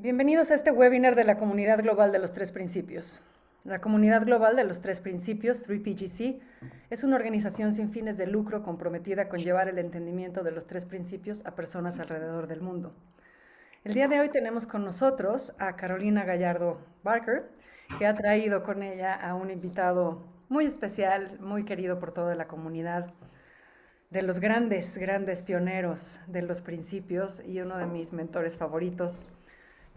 Bienvenidos a este webinar de la Comunidad Global de los Tres Principios. La Comunidad Global de los Tres Principios, 3PGC, es una organización sin fines de lucro comprometida con llevar el entendimiento de los tres principios a personas alrededor del mundo. El día de hoy tenemos con nosotros a Carolina Gallardo Barker, que ha traído con ella a un invitado muy especial, muy querido por toda la comunidad, de los grandes pioneros de los principios y uno de mis mentores favoritos,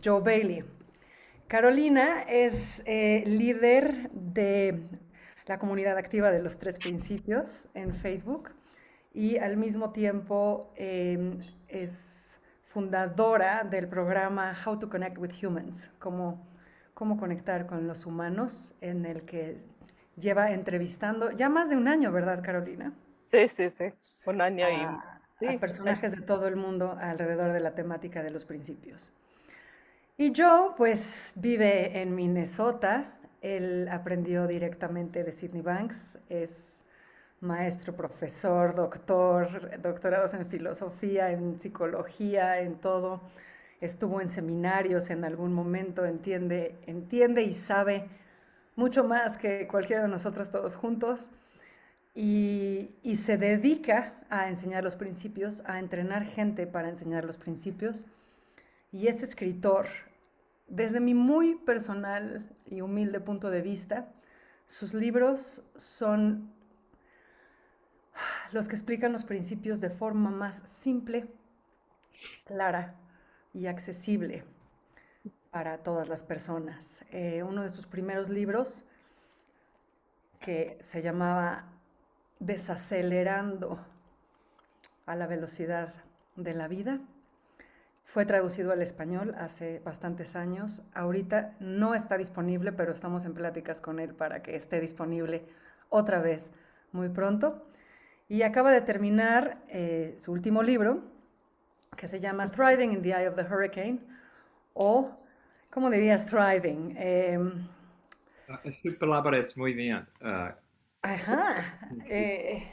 Joe Bailey. Carolina es líder de la comunidad activa de los tres principios en Facebook y al mismo tiempo es fundadora del programa How to Connect with Humans, cómo conectar con los humanos, en el que lleva entrevistando ya más de un año, ¿verdad, Carolina? Sí, sí, sí, un año y A sí, personajes de todo el mundo alrededor de la temática de los principios. Y Joe, pues, vive en Minnesota. Él aprendió directamente de Sydney Banks. Es maestro, profesor, doctor, doctorados en filosofía, en psicología, en todo. Estuvo en seminarios en algún momento, entiende y sabe mucho más que cualquiera de nosotros todos juntos. Y se dedica a enseñar los principios, a entrenar gente para enseñar los principios. Y es escritor. Desde mi muy personal y humilde punto de vista, sus libros son los que explican los principios de forma más simple, clara y accesible para todas las personas. Uno de sus primeros libros, que se llamaba Desacelerando a la velocidad de la vida, fue traducido al español hace bastantes años. Ahorita no está disponible, pero estamos en pláticas con él para que esté disponible otra vez muy pronto. Y acaba de terminar su último libro, que se llama Thriving in the Eye of the Hurricane, o, ¿cómo dirías thriving? Su palabra es muy bien. Ajá. Sí,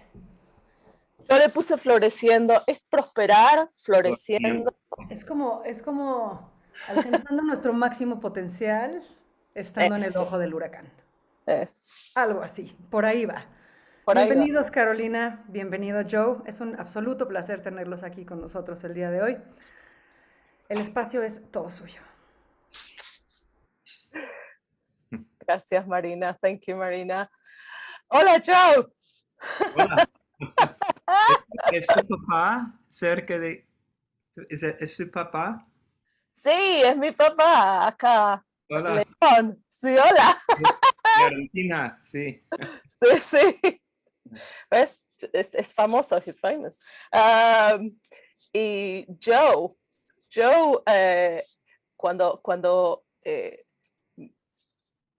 yo le puse floreciendo, es prosperar, floreciendo. floreciendo, Es como alcanzando nuestro máximo potencial estando en el eso, ojo del huracán. es, Algo así, por ahí va. por ahí va. Bienvenidos, Carolina, bienvenido, Joe. Es un absoluto placer tenerlos aquí con nosotros el día de hoy. El espacio es todo suyo. Gracias, Marina, thank you, Marina. Hola, Joe. Hola. ¿Es tu papá cerca de... ¿Es su papá? Sí, es mi papá acá, Hola. León. Sí, hola. De Argentina, sí. Sí, sí. ¿Ves? Es famoso, he's famous. Y Joe, cuando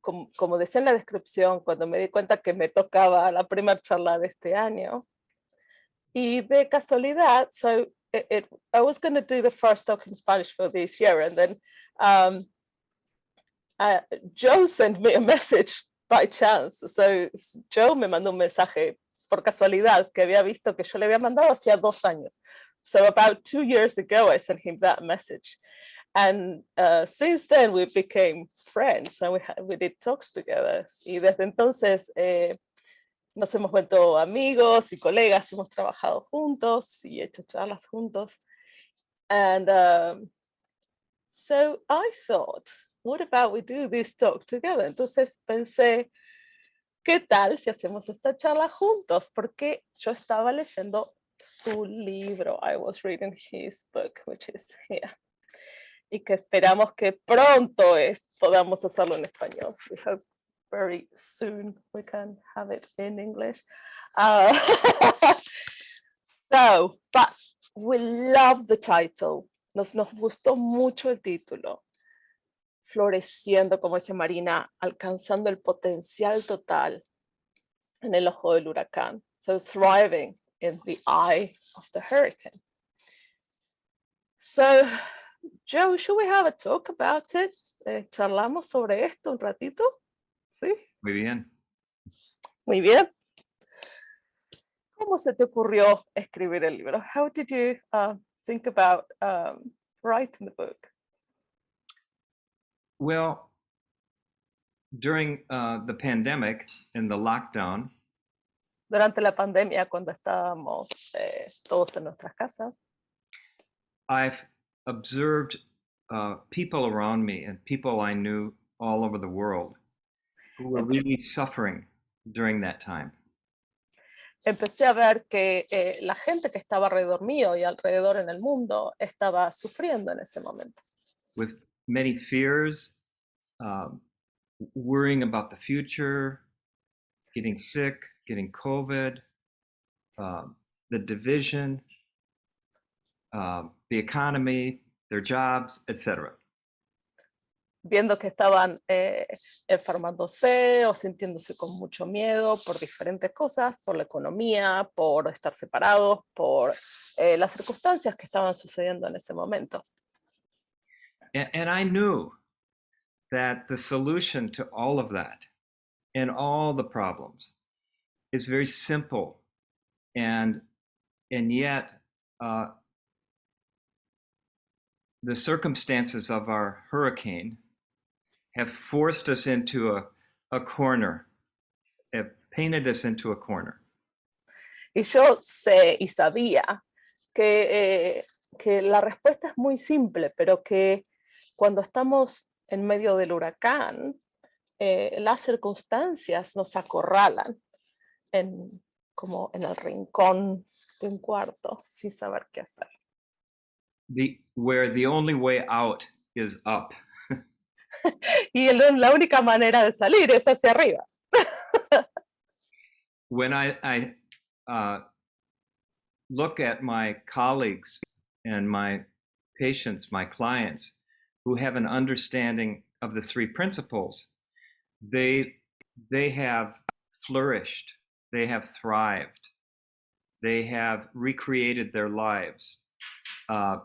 como decía en la descripción, cuando me di cuenta que me tocaba la primera charla de este año, y de casualidad, I was going to do the first talk in Spanish for this year, and then um, Joe sent me a message by chance. So Joe me mandó un mensaje por casualidad que había visto que yo le había mandado hacía 2 años. So about 2 years ago, I sent him that message. And since then we became friends and we did talks together. Y desde entonces nos hemos vuelto amigos y colegas, hemos trabajado juntos y hecho charlas juntos. And so I thought, what about we do this talk together? Entonces pensé, ¿qué tal si hacemos esta charla juntos? Porque yo estaba leyendo su libro. I was reading his book, which is here. Y que esperamos que pronto podamos hacerlo en español. We hope very soon we can have it in English. But we love the title. Nos gustó mucho el título. Floreciendo, como dice Marina, alcanzando el potencial total en el ojo del huracán. So thriving in the eye of the hurricane. So, Joe, should we have a talk about it? ¿Charlamos sobre esto un ratito? ¿Sí? Muy bien. Muy bien. ¿Cómo se te ocurrió escribir el libro? How did you think about writing the book? Well, during the pandemic and the lockdown, Durante la pandemia, cuando estábamos todos en nuestras casas, I've observed people around me and people I knew all over the world who were really suffering during that time. empecé a ver que la gente que estaba alrededor mío y alrededor en el mundo estaba sufriendo en ese momento. With many fears, worrying about the future, getting sick, getting COVID, the division, the economy, their jobs, etc. Viendo que estaban enfermándose o sintiéndose con mucho miedo por diferentes cosas, por la economía, por estar separados, por las circunstancias que estaban sucediendo en ese momento. And I knew that the solution to all of that and all the problems is very simple, and yet the circumstances of our hurricane have forced us into a corner, have painted us into a corner. Y yo sé y sabía que la respuesta es muy simple, pero que cuando estamos en medio del huracán, las circunstancias nos acorralan como en el rincón de un cuarto, sin saber qué hacer. Where the only way out is up. Y la única manera de salir es hacia arriba. When I look at my colleagues and my patients, my clients, who have an understanding of the three principles, they have flourished, they have thrived, they have recreated their lives.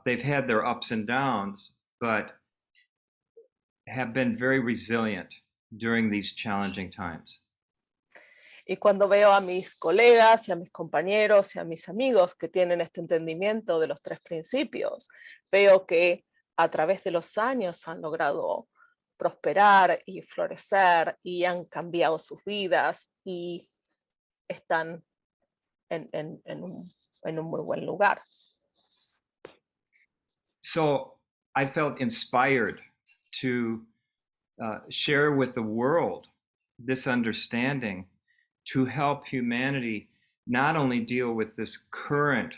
They've had their ups and downs, but have been very resilient during these challenging times. Y cuando veo a mis colegas y a mis compañeros y a mis amigos que tienen este entendimiento de los tres principios, veo que a través de los años han logrado prosperar y florecer y han cambiado sus vidas y están en un muy buen lugar. So I felt inspired to share with the world this understanding to help humanity not only deal with this current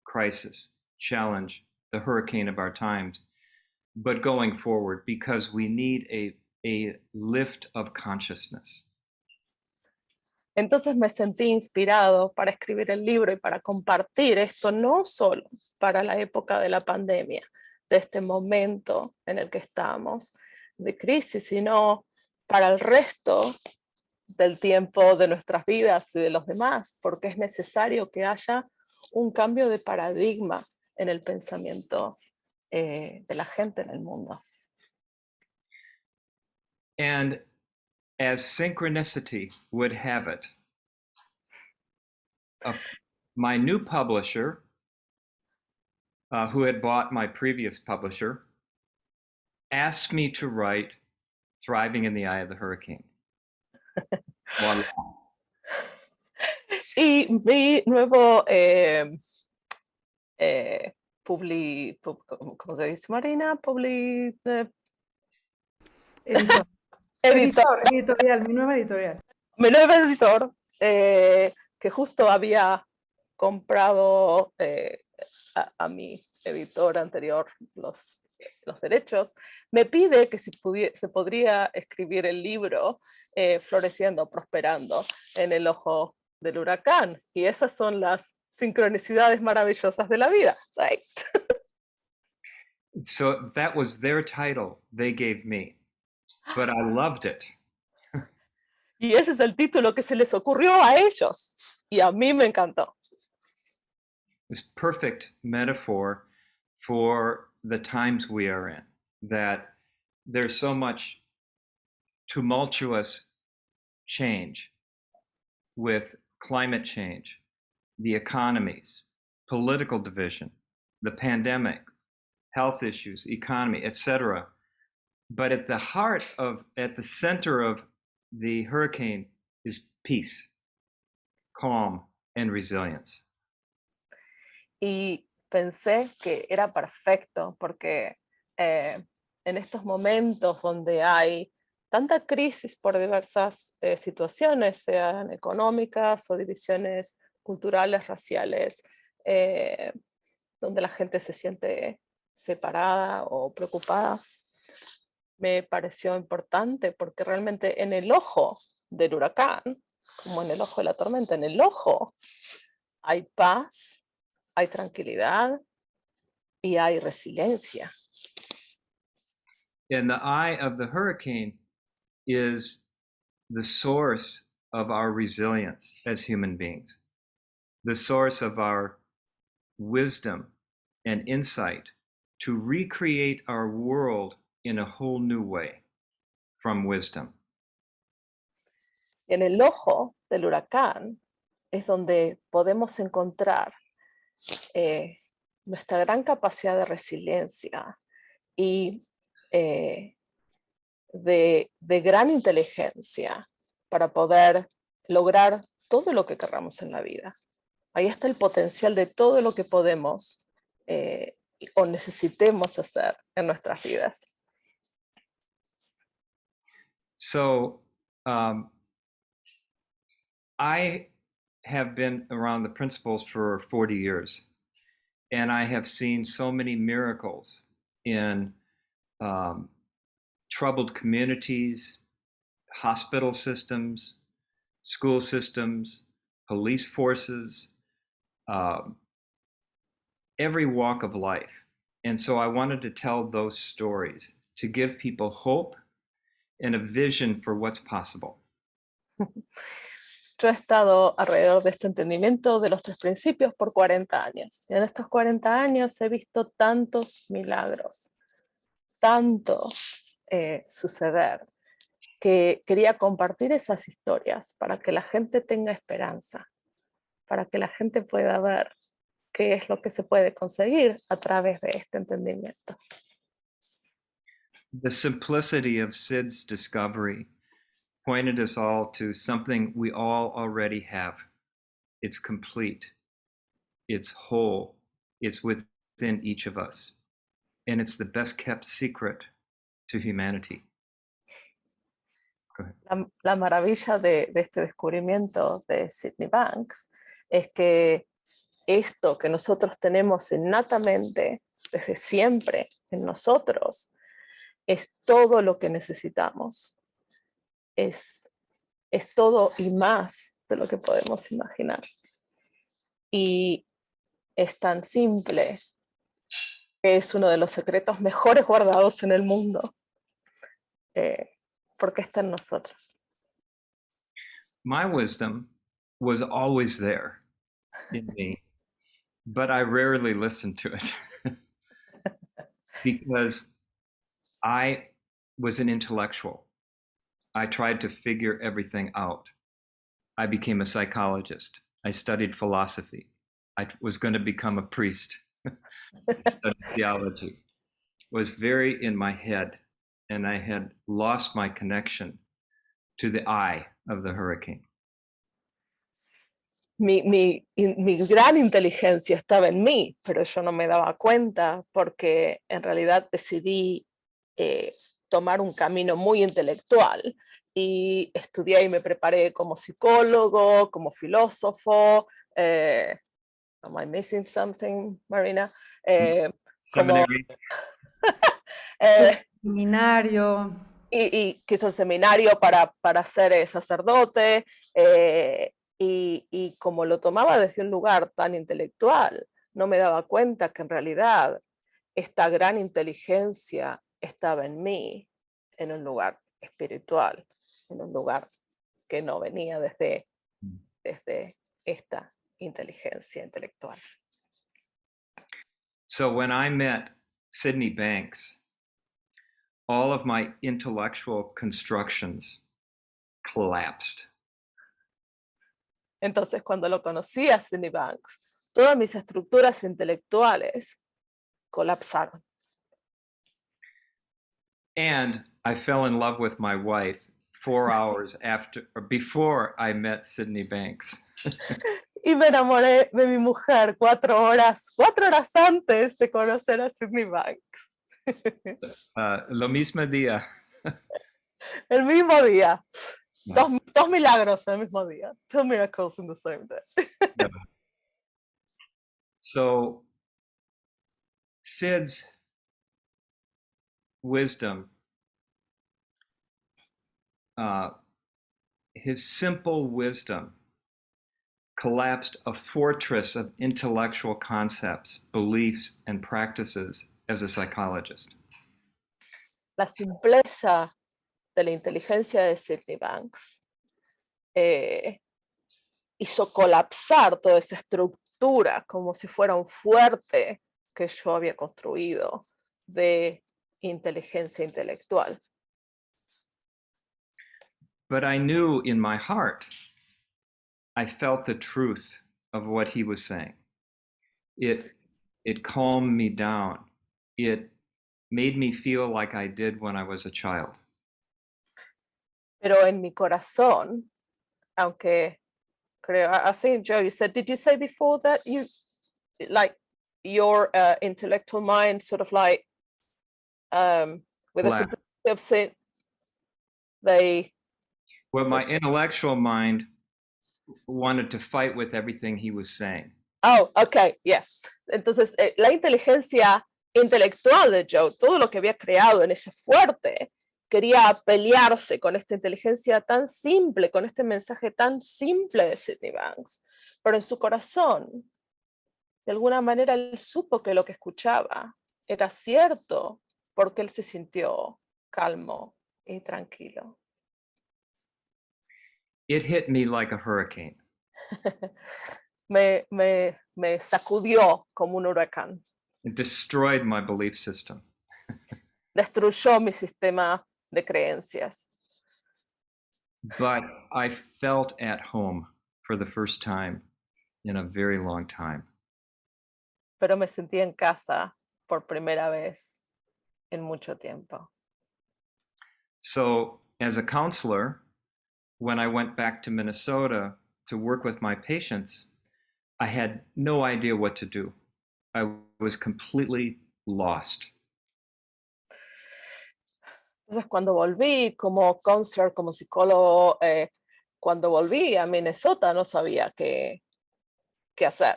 crisis, challenge, the hurricane of our times, but going forward, because we need a lift of consciousness. Entonces me sentí inspirado para escribir el libro y para compartir esto, no solo para la época de la pandemia, de este momento en el que estamos, de crisis, sino para el resto del tiempo de nuestras vidas y de los demás, porque es necesario que haya un cambio de paradigma en el pensamiento de la gente en el mundo. And as synchronicity would have it, my new publisher, who had bought my previous publisher, asked me to write Thriving in the Eye of the Hurricane. Voilà. Y mi nuevo ¿cómo se dice, Marina? Editorial, mi nueva editorial. Mi nuevo editor, que justo había comprado a mi editor anterior los derechos, me pide que si se podría escribir el libro Floreciendo, prosperando en el ojo del huracán. Y esas son las sincronicidades maravillosas de la vida, right? So that was their title they gave me, but I loved it. Y ese es el título que se les ocurrió a ellos, y a mí me encantó. This perfect metaphor for the times we are in, that there's so much tumultuous change with climate change, the economies, political division, the pandemic, health issues, economy, etc. But at the center of the hurricane is peace, calm, and resilience. Y pensé que era perfecto porque en estos momentos donde hay tanta crisis por diversas situaciones, sean económicas o divisiones culturales, raciales, donde la gente se siente separada o preocupada, me pareció importante porque realmente en el ojo del huracán, como en el ojo de la tormenta, en el ojo hay paz, hay tranquilidad y hay resiliencia. And the eye of the hurricane is the source of our resilience as human beings, the source of our wisdom and insight to recreate our world in a whole new way from wisdom. En el ojo del huracán es donde podemos encontrar nuestra gran capacidad de resiliencia y de gran inteligencia para poder lograr todo lo que querramos en la vida. Ahí está el potencial de todo lo que podemos o necesitemos hacer en nuestras vidas. So I have been around the principles for 40 years, and I have seen so many miracles in troubled communities, hospital systems, school systems, police forces, every walk of life. And so I wanted to tell those stories to give people hope and a vision for what's possible. Yo he estado alrededor de este entendimiento de los tres principios por 40 años. Y en estos 40 años he visto tantos milagros, tanto suceder, que quería compartir esas historias para que la gente tenga esperanza, para que la gente pueda ver qué es lo que se puede conseguir a través de este entendimiento. The simplicity of Sid's discovery pointed us all to something we all already have. It's complete, it's whole, it's within each of us, and it's the best kept secret to humanity. Go ahead. La maravilla de este descubrimiento de Sydney Banks es que esto que nosotros tenemos innatamente desde siempre en nosotros es todo lo que necesitamos. Es todo y más de lo que podemos imaginar. Y es tan simple que es uno de los secretos mejores guardados en el mundo, porque está en nosotros. My wisdom was always there in me, but I rarely listened to it because I was an intellectual. I tried to figure everything out. I became a psychologist. I studied philosophy. I was going to become a priest. I studied theology. It was very in my head, and I had lost my connection to the eye of the hurricane. Mi gran inteligencia estaba en mí, pero yo no me daba cuenta porque en realidad decidí tomar un camino muy intelectual y estudié y me preparé como psicólogo, como filósofo. Am I missing something, Marina? Seminary. Seminario. Y quiso el seminario para ser sacerdote, y como lo tomaba desde un lugar tan intelectual, no me daba cuenta que en realidad esta gran inteligencia estaba en mí, en un lugar espiritual, en un lugar que no venía desde esta inteligencia intelectual. So when I met Sydney Banks, all of my intellectual constructions collapsed. Entonces, cuando lo conocí a Sydney Banks, todas mis estructuras intelectuales colapsaron. And I fell in love with my wife 4 hours after or before I met Sydney Banks. Y me enamoré de mi mujer 4 horas antes de conocer a Sydney Banks. Lo mismo día. El mismo día. Wow. Dos milagros el mismo día. 2 miracles in the same day. Yeah. So Sid's wisdom, his simple wisdom, collapsed a fortress of intellectual concepts, beliefs, and practices as a psychologist. La simpleza de la inteligencia de Sydney Banks hizo colapsar toda esa estructura como si fuera un fuerte que yo había construido de inteligencia intelectual. But I knew in my heart, I felt the truth of what he was saying. It calmed me down. It made me feel like I did when I was a child. Pero en mi corazón, aunque creo, I think, Joe, you said, did you say before that you, like, your intellectual mind sort of like, with a Collapsed. simplicity of sin, they... Well, my intellectual mind wanted to fight with everything he was saying. Oh, okay, yeah. Entonces, la inteligencia intelectual de Joe, todo lo que había creado en ese fuerte, quería pelearse con esta inteligencia tan simple, con este mensaje tan simple de Sydney Banks. Pero en su corazón, de alguna manera, él supo que lo que escuchaba era cierto, porque él se sintió calmo y tranquilo. It hit me like a hurricane. me sacudió como un huracán. It destroyed my belief system. Destruyó mi sistema de creencias. But I felt at home for the first time in a very long time. Pero me sentí en casa por primera vez en mucho tiempo. So, as a counselor, when I went back to Minnesota to work with my patients, I had no idea what to do. I was completely lost. Entonces, cuando volví como counselor, como psicólogo, cuando volví a Minnesota no sabía qué hacer,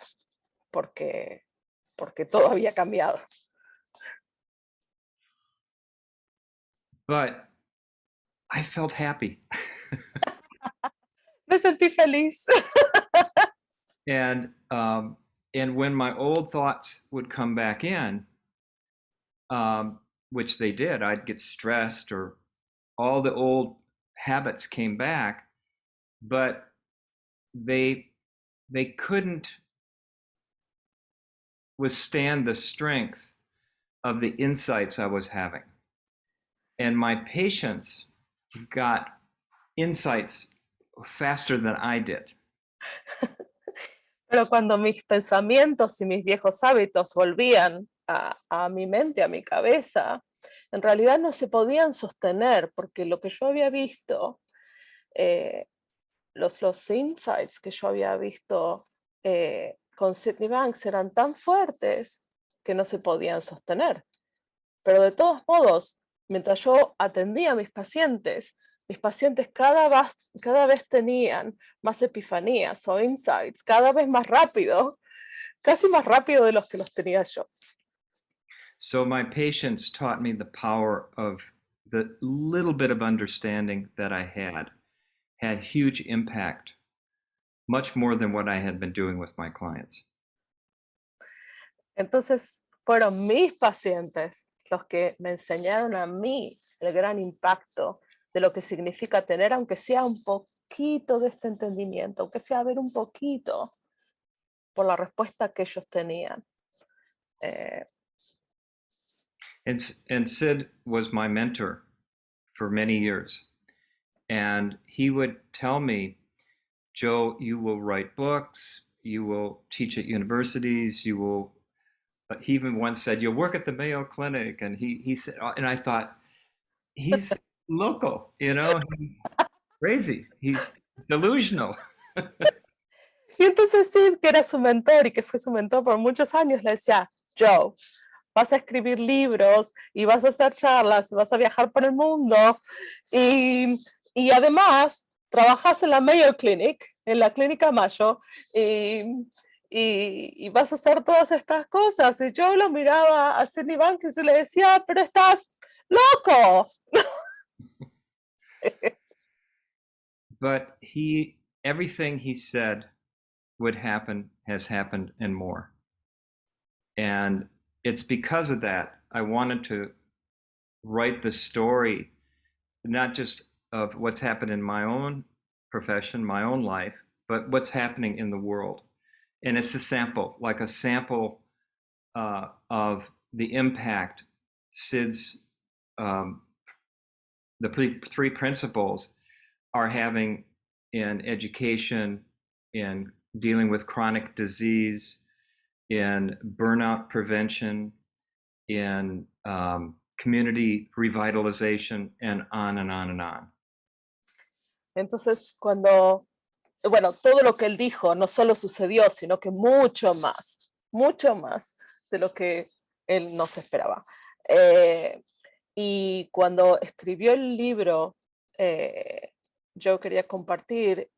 porque todo había cambiado. But I felt happy. Me sentí feliz. And when my old thoughts would come back in, which they did, I'd get stressed or all the old habits came back, but they couldn't withstand the strength of the insights I was having. And my patients got insights faster than I did. Pero cuando mis pensamientos y mis viejos hábitos volvían a mi mente, a mi cabeza, en realidad no se podían sostener, porque lo que yo había visto, los insights que yo había visto con Sydney Banks eran tan fuertes que no se podían sostener. Pero de todos modos, mientras yo atendía a mis pacientes cada vez tenían más epifanías o insights, cada vez más rápido, casi más rápido de los que los tenía yo. So my patients taught me the power of the little bit of understanding that I had huge impact, much more than what I had been doing with my clients. Entonces fueron mis pacientes los que me enseñaron a mí el gran impacto de lo que significa tener, aunque sea un poquito de este entendimiento, aunque sea ver un poquito por la respuesta que ellos tenían. And Sid was my mentor for many years. And he would tell me, Joe, you will write books, you will teach at universities, he even once said, you'll work at the Mayo Clinic. And he said, and I thought, he's loco, you know, he's crazy, he's delusional. Y entonces Sid, que era su mentor y que fue su mentor por muchos años, le decía, Joe, vas a escribir libros y vas a hacer charlas, vas a viajar por el mundo y además trabajas en la Mayo Clinic, en la clínica Mayo, y vas a hacer todas estas cosas. Y yo lo miraba a Sidney Banks y le decía, pero estás loco. But everything he said would happen has happened and more. And it's because of that I wanted to write the story, not just of what's happened in my own profession, my own life, but what's happening in the world. And it's a sample of the impact Sid's, the three principles are having in education, in dealing with chronic disease, in burnout prevention, in community revitalization, and on and on and on. Entonces, todo lo que él dijo no solo sucedió, sino que mucho más de lo que él nos esperaba. Y cuando escribió el libro, yo quería compartir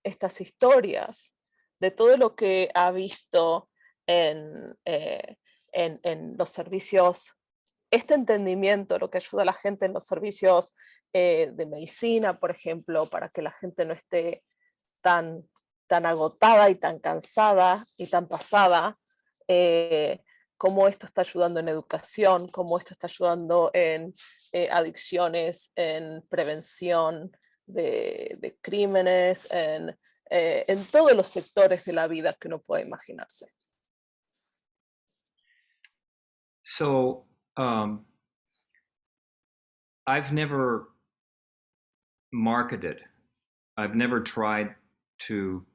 estas historias de todo lo que ha visto en los servicios, este entendimiento, lo que ayuda a la gente en los servicios de medicina, por ejemplo, para que la gente no esté tan agotada y tan cansada y tan pasada, cómo esto está ayudando en educación, cómo esto está ayudando en adicciones, en prevención de crímenes, en todos los sectores de la vida que uno puede imaginarse. So I've never marketed, I've never tried to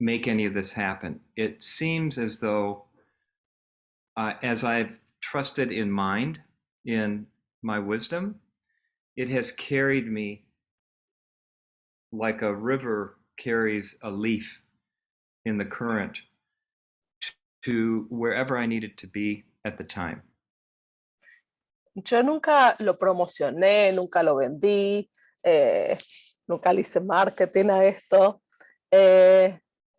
make any of this happen. It seems as though as I've trusted in mind, in my wisdom, it has carried me like a river carries a leaf in the current to wherever I needed to be at the time. Yo nunca lo promocioné, nunca lo vendí, nunca le hice marketing a esto.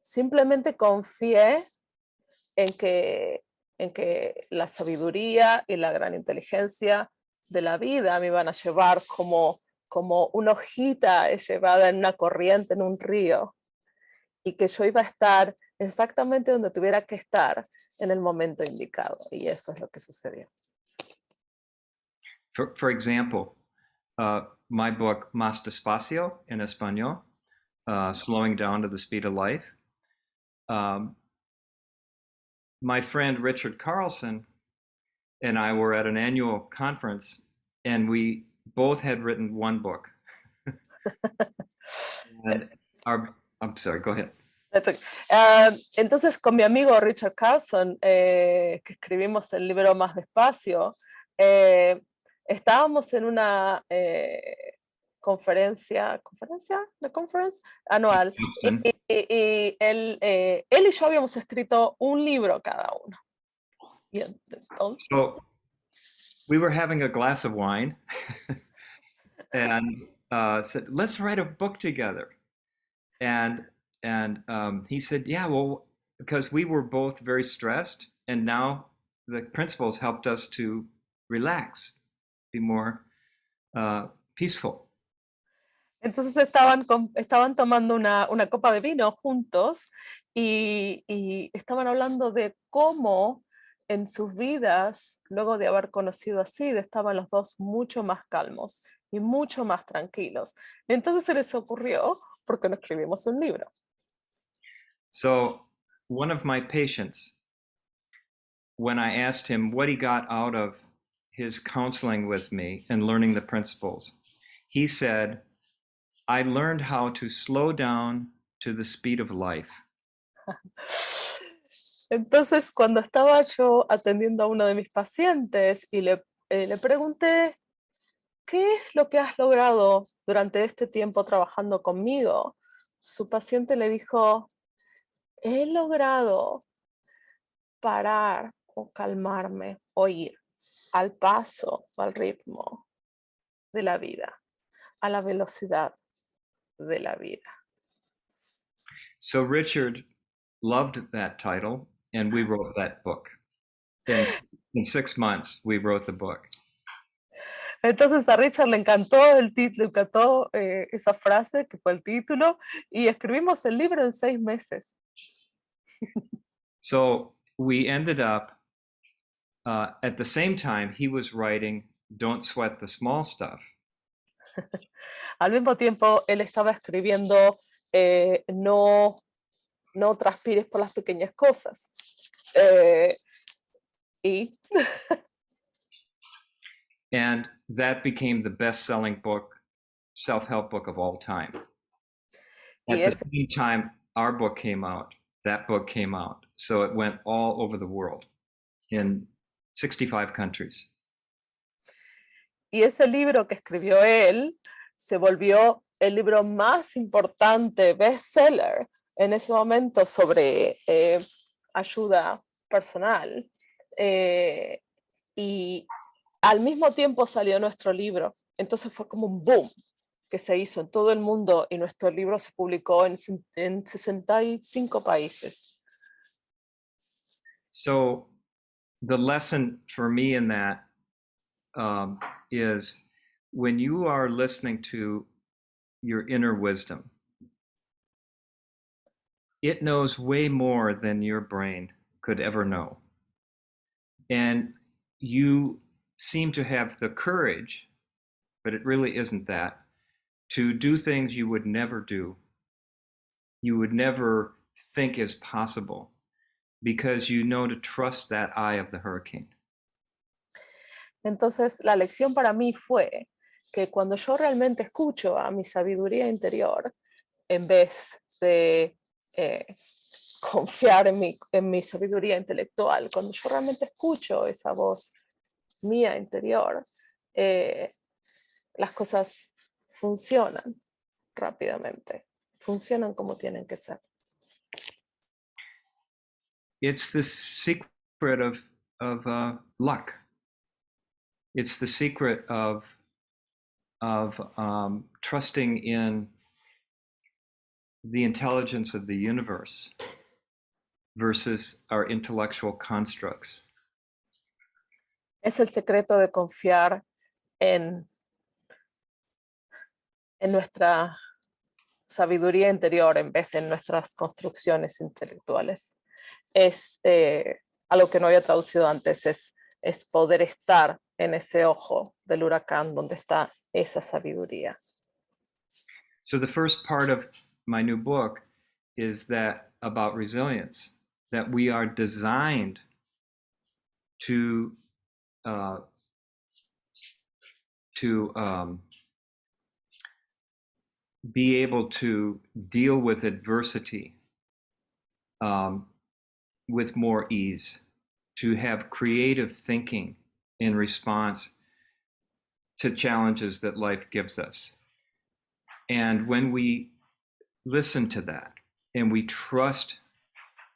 Simplemente confié en que la sabiduría y la gran inteligencia de la vida me iban a llevar como una hojita es llevada en una corriente, en un río, y que yo iba a estar exactamente donde tuviera que estar en el momento indicado, y eso es lo que sucedió. For example, my book Más Despacio en Español, Slowing Down to the Speed of Life, my friend Richard Carlson and I were at an annual conference, and we both had written one book. And I'm sorry, go ahead. Entonces, con mi amigo Richard Carlson, que escribimos el libro Más Despacio, estábamos en una conferencia anual, y él y yo habíamos escrito un libro cada uno. Y entonces, so we were having a glass of wine and said, let's write a book together. And he said, yeah, well, because we were both very stressed, and now the principles helped us to relax, be more peaceful. Entonces estaban tomando una copa de vino juntos y estaban hablando de cómo en sus vidas, luego de haber conocido a Sid, estaban los dos mucho más calmos y mucho más tranquilos. Entonces se les ocurrió, ¿por qué no escribimos un libro? So one of my patients, when I asked him what he got out of his counseling with me and learning the principles, he said, I learned how to slow down to the speed of life. Entonces, cuando estaba yo atendiendo a uno de mis pacientes y le le pregunté, ¿qué es lo que has logrado durante este tiempo trabajando conmigo? Su paciente le dijo, he logrado parar o calmarme o ir al paso o al ritmo de la vida, a la velocidad de la vida. So Richard loved that title, and we wrote that book. In 6 months, we wrote the book. Entonces a Richard le encantó el título, le encantó esa frase que fue el título, y escribimos el libro en 6 meses. So we ended up, at the same time, he was writing Don't Sweat the Small Stuff. Al mismo tiempo, él estaba escribiendo no transpires por las pequeñas cosas. Y And that became the best-selling book, self-help book of all time. At the same time, our book came out, that book came out. So it went all over the world in 65 countries. y ese libro que escribió él se volvió el libro más importante, bestseller, en ese momento sobre ayuda personal. Y al mismo tiempo salió nuestro libro. Entonces fue como un boom que se hizo en todo el mundo, y nuestro libro se publicó en 65 países. So the lesson for me in that is when you are listening to your inner wisdom, it knows way more than your brain could ever know. And you seem to have the courage, but it really isn't that, to do things you would never do, you would never think is possible, because you know to trust that eye of the hurricane. Entonces la lección para mí fue que cuando yo realmente escucho a mi sabiduría interior, en vez de confiar en mi sabiduría intelectual, cuando yo realmente escucho esa voz mía interior, las cosas funcionan rápidamente, funcionan como tienen que ser. It's the secret of luck. It's the secret of trusting in the intelligence of the universe versus our intellectual constructs. Es el secreto de confiar en nuestra sabiduría interior en vez de en nuestras construcciones intelectuales. Es algo que no había traducido antes, es poder estar en ese ojo del huracán donde está esa sabiduría. So the first part of my new book is that about resilience, that we are designed to be able to deal with adversity with more ease, to have creative thinking in response to challenges that life gives us. And when we listen to that and we trust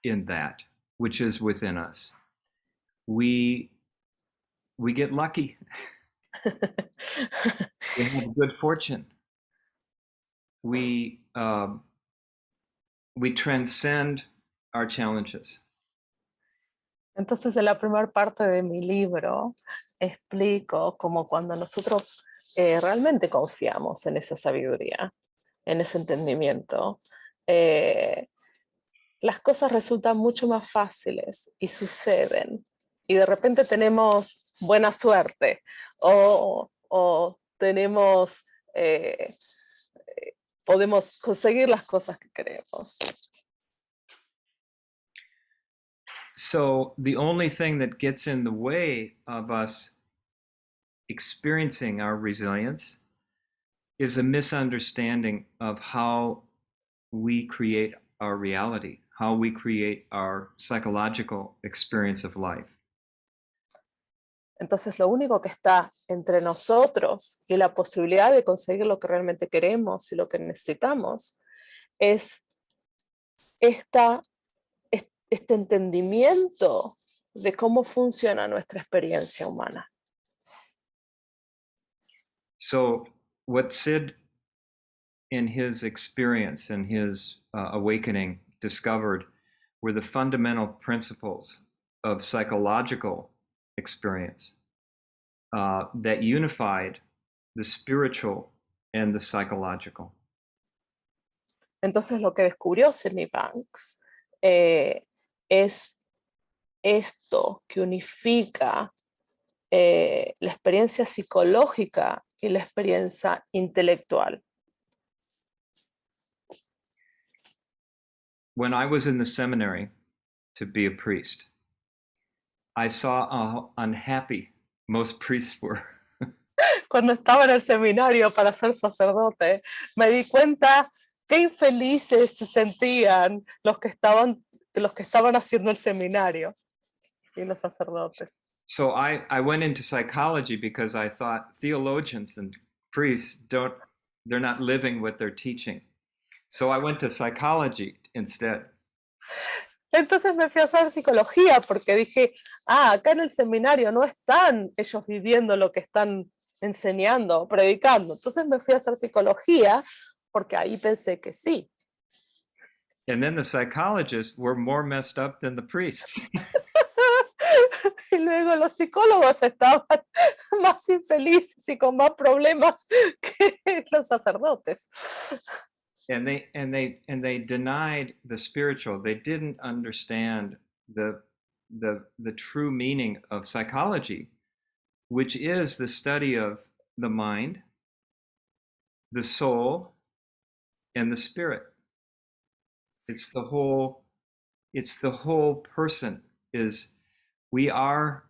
in that which is within us, we get lucky. We have good fortune. We transcend our challenges. Entonces, en la primera parte de mi libro explico cómo cuando nosotros realmente confiamos en esa sabiduría, en ese entendimiento, las cosas resultan mucho más fáciles y suceden. Y de repente tenemos buena suerte o tenemos, podemos conseguir las cosas que queremos. So the only thing that gets in the way of us experiencing our resilience is a misunderstanding of how we create our reality, how we create our psychological experience of life. Entonces lo único que está entre nosotros y la posibilidad de conseguir lo que realmente queremos y lo que necesitamos es este entendimiento de cómo funciona nuestra experiencia humana. So what Sid, in his experience and his awakening, discovered were the fundamental principles of psychological experience that unified the spiritual and the psychological. Entonces lo que descubrió Sydney Banks es esto que unifica la experiencia psicológica y la experiencia intelectual. When I was in the seminary to be a priest, I saw how unhappy most priests were. Cuando estaba en el seminario para ser sacerdote, me di cuenta qué infelices se sentían los que estaban haciendo el seminario y los sacerdotes. So I went into psychology because I thought theologians and priests they're not living what they're teaching. So I went to psychology instead. Entonces me fui a hacer psicología porque dije, acá en el seminario no están ellos viviendo lo que están enseñando, predicando. Entonces me fui a hacer psicología porque ahí pensé que sí. And then the psychologists were more messed up than the priests. Y luego los psicólogos estaban más infelices y con más problemas que los sacerdotes. And they denied the spiritual. They didn't understand the true meaning of psychology, which is the study of the mind, the soul, and the spirit. It's the whole person. We are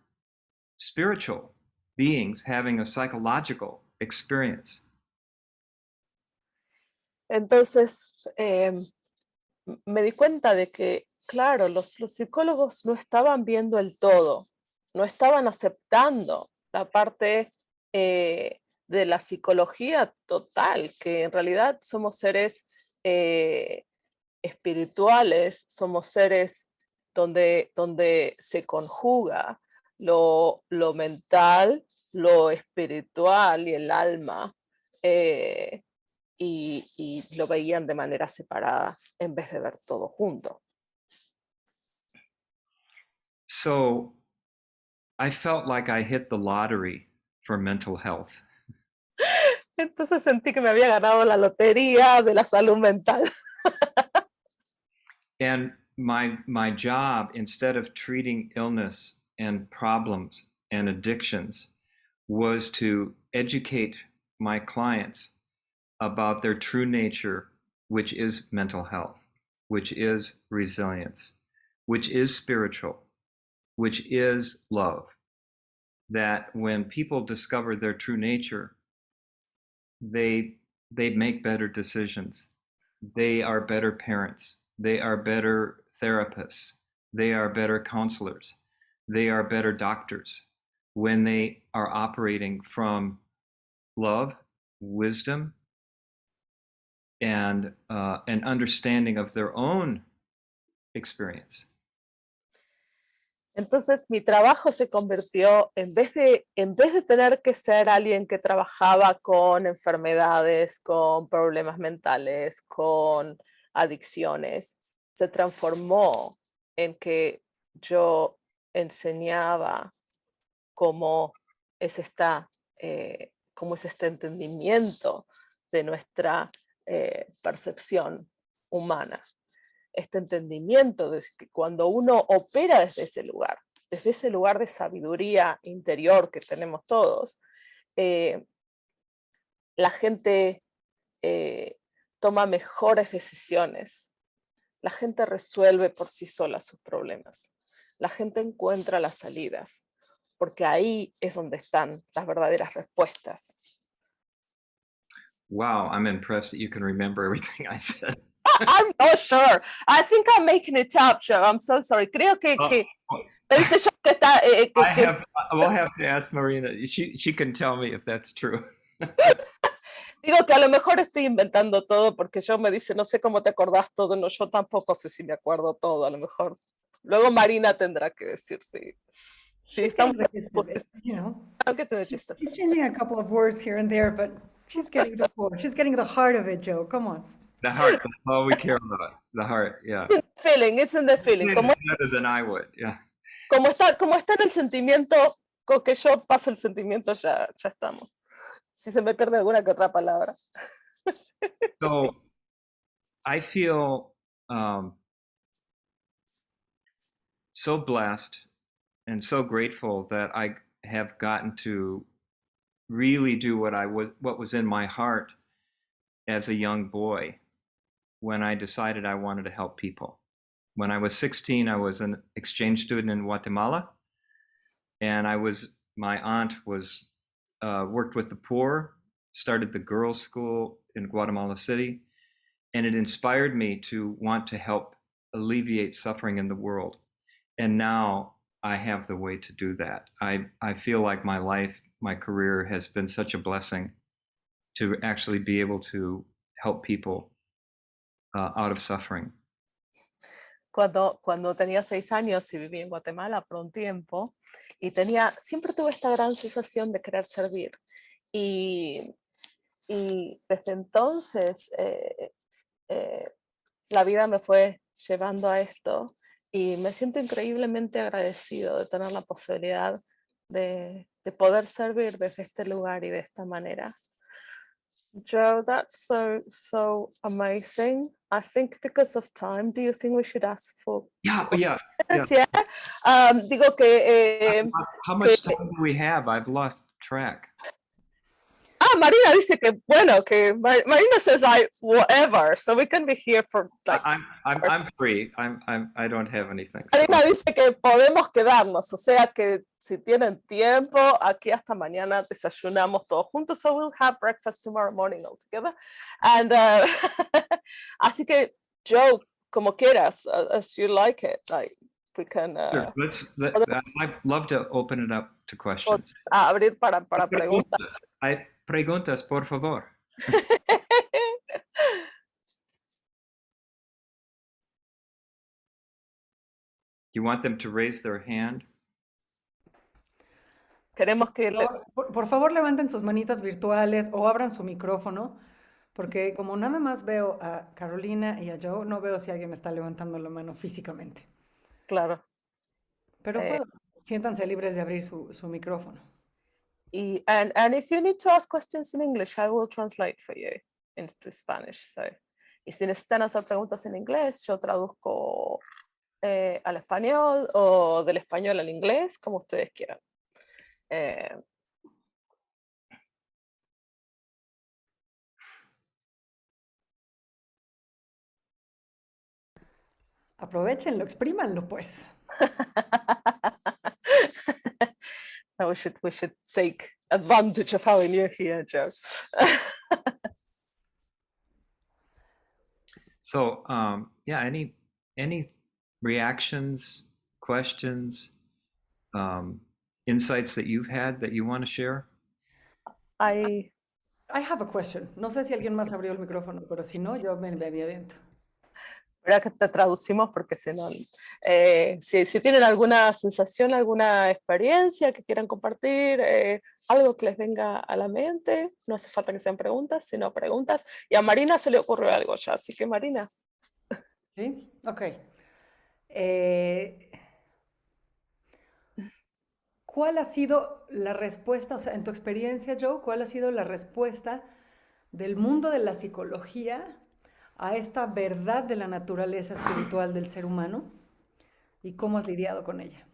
spiritual beings having a psychological experience. Entonces me di cuenta de que, claro, los psicólogos no estaban viendo el todo, no estaban aceptando la parte de la psicología total, que en realidad somos seres espirituales, somos seres donde se conjuga lo mental, lo espiritual y el alma, y lo veían de manera separada en vez de ver todo junto. So I felt like I hit the lottery for mental health. Entonces sentí que me había ganado la lotería de la salud mental. And my job, instead of treating illness and problems and addictions, was to educate my clients about their true nature, which is mental health, which is resilience, which is spiritual, which is love. That when people discover their true nature, they make better decisions. They are better parents. They are better therapists. They are better counselors. They are better doctors when they are operating from love, wisdom, and an understanding of their own experience. Entonces mi trabajo se convirtió, en vez de tener que ser alguien que trabajaba con enfermedades, con problemas mentales, con adicciones, se transformó en que yo enseñaba cómo es este entendimiento de nuestra percepción humana. Este entendimiento de que cuando uno opera desde ese lugar de sabiduría interior que tenemos todos, la gente toma mejores decisiones, la gente resuelve por sí sola sus problemas, la gente encuentra las salidas, porque ahí es donde están las verdaderas respuestas. Wow, I'm impressed that you can remember everything I said. I'm not sure. I think I'm making it up, Joe. I'm so sorry. Creo que pensé yo que está... We'll have to ask Marina. She can tell me if that's true. Digo que a lo mejor estoy inventando todo porque yo me dice, no sé cómo te acordás todo, no, yo tampoco sé si me acuerdo todo, a lo mejor. Luego Marina tendrá que decir si estamos... I'll get to the gist of She's it. changing a couple of words here and there, but she's getting the core. She's getting the heart of it, Joe. Come on. The heart, that's all we care about. The heart, yeah. It's in the feeling. Better than I would, yeah. Como está en el sentimiento, con que yo paso el sentimiento, ya estamos. Si se me pierde alguna que otra palabra. So I feel so blessed and so grateful that I have gotten to really do what was in my heart as a young boy when I decided I wanted to help people. When I was 16, I was an exchange student in Guatemala, and my aunt was worked with the poor, started the girls' school in Guatemala City, and it inspired me to want to help alleviate suffering in the world. And now I have the way to do that. I feel like my life, my career has been such a blessing to actually be able to help people out of suffering. Cuando tenía 6 años y viví en Guatemala por un tiempo, y siempre tuve esta gran sensación de querer servir. Y desde entonces la vida me fue llevando a esto y me siento increíblemente agradecido de tener la posibilidad de poder servir desde este lugar y de esta manera. Joe, that's so amazing. I think because of time, do you think we should ask for... Yeah. Digo que... how much time do we have? I've lost track. Marina dice que, bueno, que Marina says like whatever, so we can be here for like... I'm free. I don't have anything. Marina dice que podemos quedarnos, o sea que si tienen tiempo, aquí hasta mañana desayunamos todos juntos, so we'll have breakfast tomorrow morning all together. And así que Joe, como quieras, as you like it, like we can... Sure. I'd love to open it up to questions. Abrir para preguntas. Hay preguntas, por favor. You want them to raise their hand? Queremos que... Por favor, levanten sus manitas virtuales o abran su micrófono, porque como nada más veo a Carolina y a Joe, no veo si alguien está levantando la mano físicamente. Claro. Pero siéntanse libres de abrir su micrófono. And if you need to ask questions in English, I will translate for you into Spanish. So, y si necesitan hacer preguntas en inglés, yo traduzco al español o del español al inglés, como ustedes quieran. Aprovechenlo, exprímanlo, pues. No, we should take advantage of having you here, Joe. So, any reactions, questions, insights that you've had that you want to share? I have a question. No sé si alguien más abrió el micrófono, pero si no, yo me aviento. Verá que te traducimos porque si no, si tienen alguna sensación, alguna experiencia que quieran compartir, algo que les venga a la mente, no hace falta que sean preguntas, sino preguntas. Y a Marina se le ocurrió algo ya, así que Marina. ¿Sí? Ok. ¿Cuál ha sido la respuesta, o sea, en tu experiencia, Joe, cuál ha sido la respuesta del mundo de la psicología a esta verdad de la naturaleza espiritual del ser humano y cómo has lidiado con ella?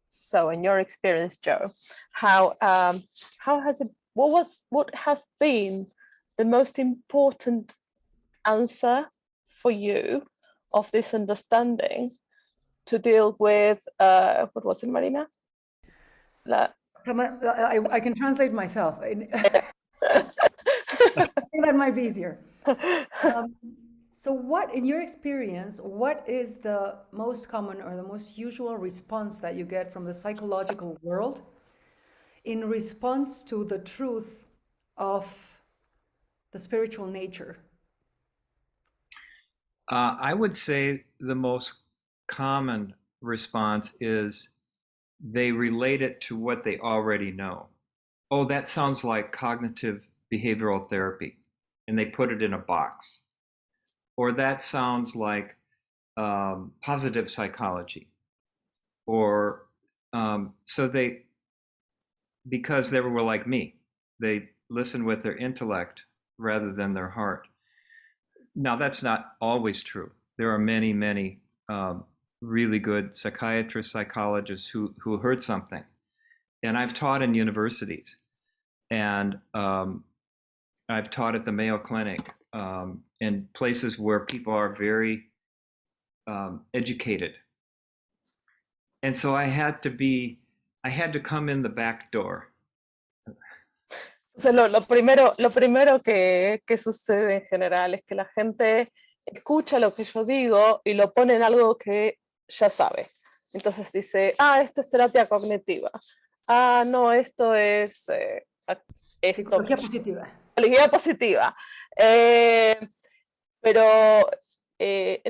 So, in your experience, Joe, what has been the most important answer for you of this understanding to deal with what was it, Marina? I can translate myself. I think that might be easier. So what, in your experience, what is the most common or the most usual response that you get from the psychological world in response to the truth of the spiritual nature? I would say the most common response is they relate it to what they already know. Oh, that sounds like cognitive behavioral therapy, and they put it in a box. Or that sounds like positive psychology. Or so they, because they were like me, they listen with their intellect rather than their heart. Now, that's not always true. There are many, many really good psychiatrists, psychologists who heard something. And I've taught in universities, and I've taught at the Mayo Clinic, in places where people are very educated. And so I had to come in the back door. Entonces, lo primero que sucede en general es que la gente escucha lo que yo digo y lo pone en algo que ya sabe. Entonces dice, esto es terapia cognitiva. No, esto es esto. Psicología positiva. Psicología positiva. Pero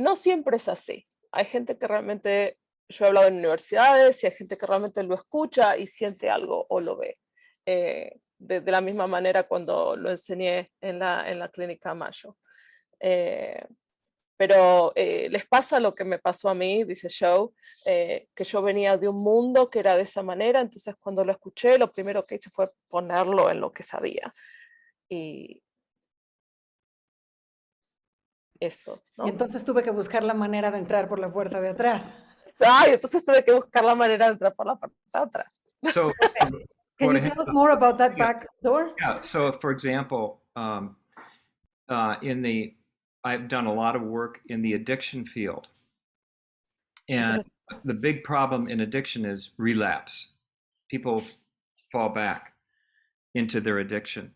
no siempre es así. Hay gente que realmente, yo he hablado en universidades y hay gente que realmente lo escucha y siente algo o lo ve. De la misma manera cuando lo enseñé en la clínica Mayo. Pero les pasa lo que me pasó a mí, dice Joe, que yo venía de un mundo que era de esa manera, entonces cuando lo escuché, lo primero que hice fue ponerlo en lo que sabía. Y eso, ¿no? Y entonces tuve que buscar la manera de entrar por la puerta de atrás. Entonces tuve que buscar la manera de entrar por la parte de atrás. So, Can you tell us more about that back door? Yeah. So, for example, I've done a lot of work in the addiction field, and the big problem in addiction is relapse. People fall back into their addiction.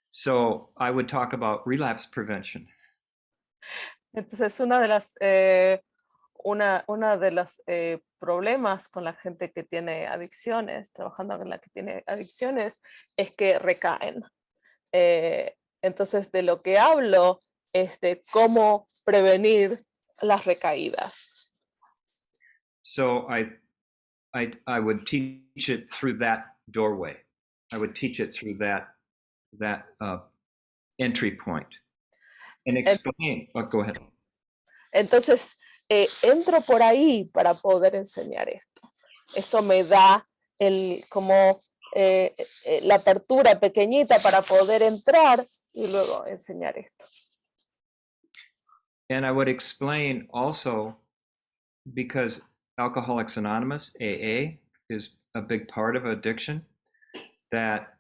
So, I would talk about relapse prevention. Entonces, una de los problemas con la gente que tiene adicciones, trabajando con la que tiene adicciones, es que recaen. Entonces, de lo que hablo es de cómo prevenir las recaídas. So I would teach it through that doorway. I would teach it through that entry point and explain. Go ahead. Entonces, entro por ahí para poder enseñar esto. Eso me da la apertura pequeñita para poder entrar y luego enseñar esto. And I would explain also, because Alcoholics Anonymous, AA, is a big part of addiction, that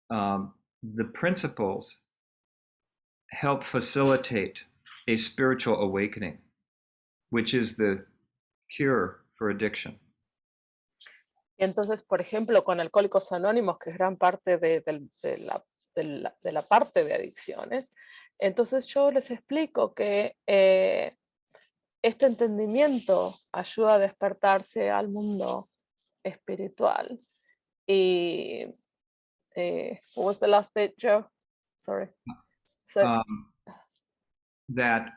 the principles help facilitate a spiritual awakening, which is the cure for addiction. Y entonces, por ejemplo, con Alcohólicos Anónimos, que es gran parte de la parte de adicciones, entonces yo les explico que este entendimiento ayuda a despertarse al mundo espiritual. Y what was the last bit, Joe? Sorry. That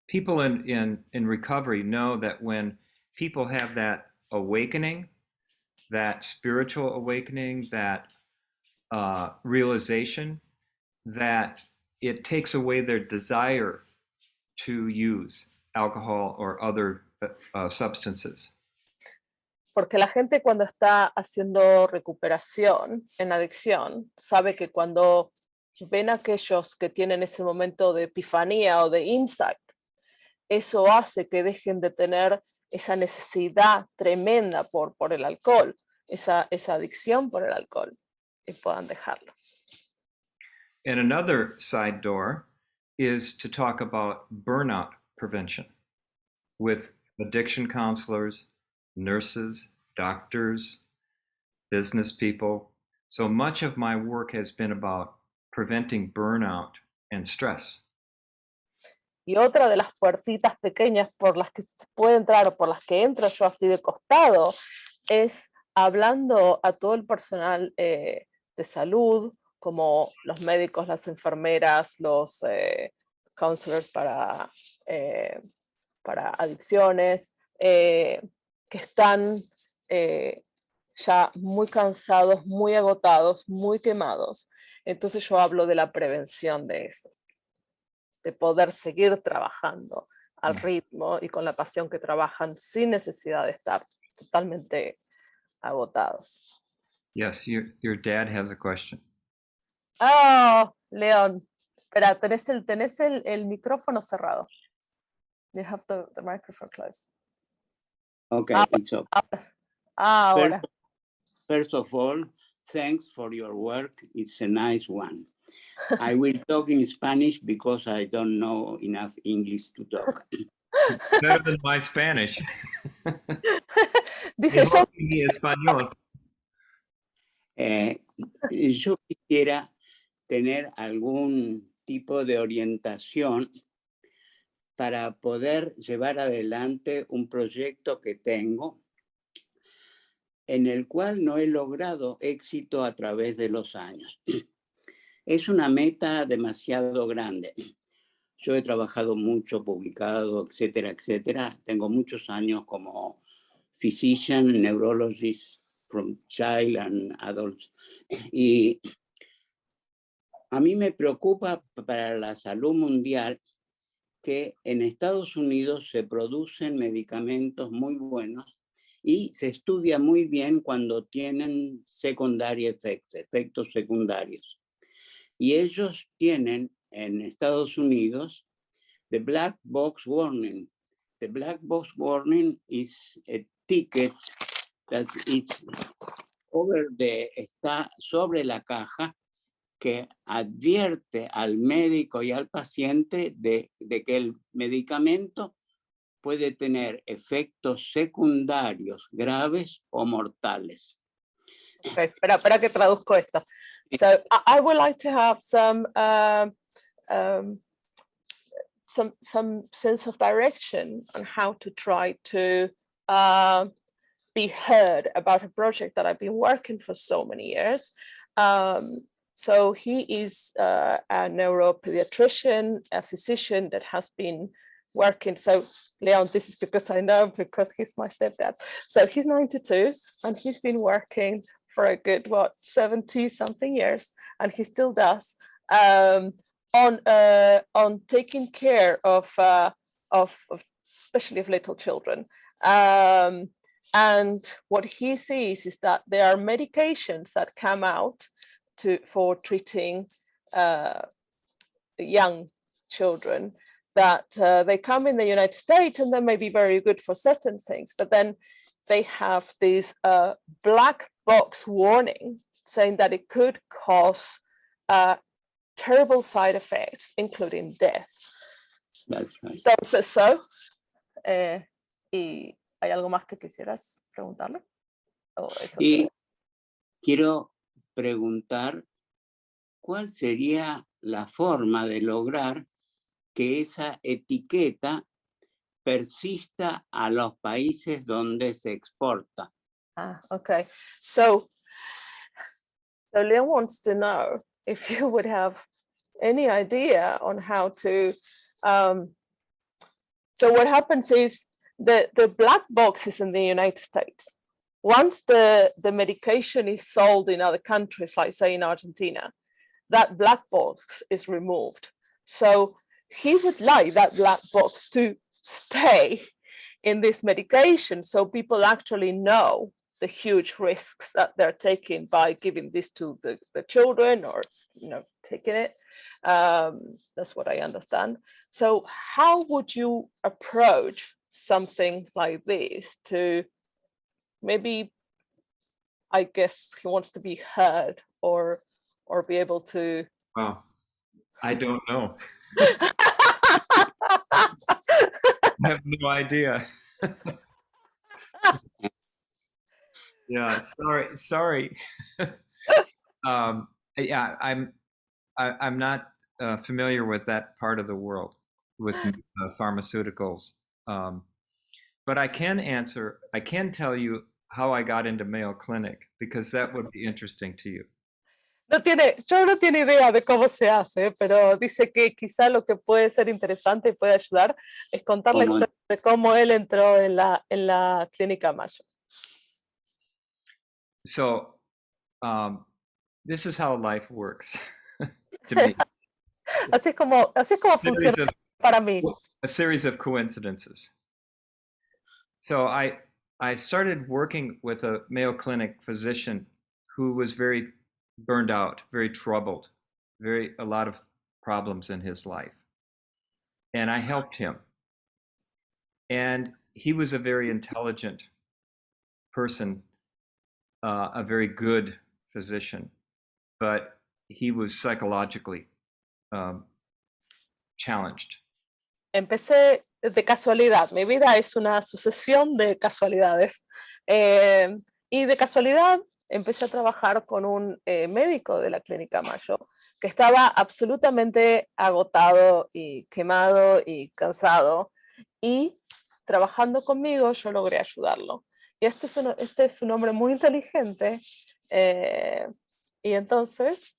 people in recovery know that when people have that awakening, that spiritual awakening, that realization, that it takes away their desire to use alcohol or other substances. Porque la gente cuando está haciendo recuperación en adicción sabe que cuando ven a aquellos que tienen ese momento de epifanía o de insight, eso hace que dejen de tener esa necesidad tremenda por el alcohol, esa adicción por el alcohol, y puedan dejarlo. And another side door is to talk about burnout prevention with addiction counselors, nurses, doctors, business people. So much of my work has been about preventing burnout and stress. Y otra de las puertitas pequeñas por las que se puede entrar o por las que entro yo así de costado es hablando a todo el personal de salud, como los médicos, las enfermeras, los counselors para adicciones, que están ya muy cansados, muy agotados, muy quemados. Entonces yo hablo de la prevención de eso, de poder seguir trabajando al ritmo y con la pasión que trabajan sin necesidad de estar totalmente agotados. Yes, your dad has a question. Oh, León, espera, tenés el micrófono cerrado. You have the microphone closed. Okay, it's okay. Ahora. First of all, thanks for your work. It's a nice one. I will talk in Spanish because I don't know enough English to talk. Better than my Spanish. Dice yo. Mi español. Yo quisiera tener algún tipo de orientación para poder llevar adelante un proyecto que tengo en el cual no he logrado éxito a través de los años. Es una meta demasiado grande. Yo he trabajado mucho, publicado, etcétera, etcétera. Tengo muchos años como physician, neurologist from child and adults. Y a mí me preocupa para la salud mundial que en Estados Unidos se producen medicamentos muy buenos y se estudia muy bien cuando tienen secondary effects, efectos secundarios. Y ellos tienen en Estados Unidos the black box warning. The black box warning is a ticket that está sobre la caja que advierte al médico y al paciente de que el medicamento puede tener efectos secundarios graves o mortales. Okay, espera que traduzco esto. So I would like to have some sense of direction on how to try to be heard about a project that I've been working for so many years. So he is a neuropediatrician, a physician that has been working. So Leon, this is because I know, because he's my stepdad. So he's 92 and he's been working for a good, 70 something years, and he still does, on taking care of especially of little children. And what he sees is that there are medications that come out for treating young children that they come in the United States and they may be very good for certain things, but then they have this black box warning saying that it could cause terrible side effects, including death. That's right. Entonces, ¿y hay algo más que quisieras preguntarle? Y quiero preguntar cuál sería la forma de lograr que esa etiqueta persista a los países donde se exporta. Okay. So Leon wants to know if you would have any idea on how to. So what happens is the black box is in the United States. Once the medication is sold in other countries, like say in Argentina, that black box is removed. So he would like that black box to stay in this medication, so people actually know the huge risks that they're taking by giving this to the children, or taking it. That's what I understand. So how would you approach something like this to maybe, I guess he wants to be heard or be able to. Wow, I don't know. I have no idea. Yeah, sorry. Yeah, I'm not familiar with that part of the world, with pharmaceuticals. But I can tell you how I got into Mayo Clinic, because that would be interesting to you. Yo no tiene idea de cómo se hace, pero dice que quizá lo que puede ser interesante y puede ayudar es contar la historia de cómo él entró en la clínica Mayo. So, this is how life works to me. Así es como funciona para mí. A series of coincidences. So I started working with a Mayo Clinic physician who was very burned out, very troubled, a lot of problems in his life. And I helped him. And he was a very intelligent person, a very good physician, but he was psychologically challenged. Empecé de casualidad. Mi vida es una sucesión de casualidades. Y de casualidad empecé a trabajar con un médico de la clínica Mayo que estaba absolutamente agotado y quemado y cansado. Y trabajando conmigo yo logré ayudarlo. Y este es un hombre muy inteligente. Y entonces...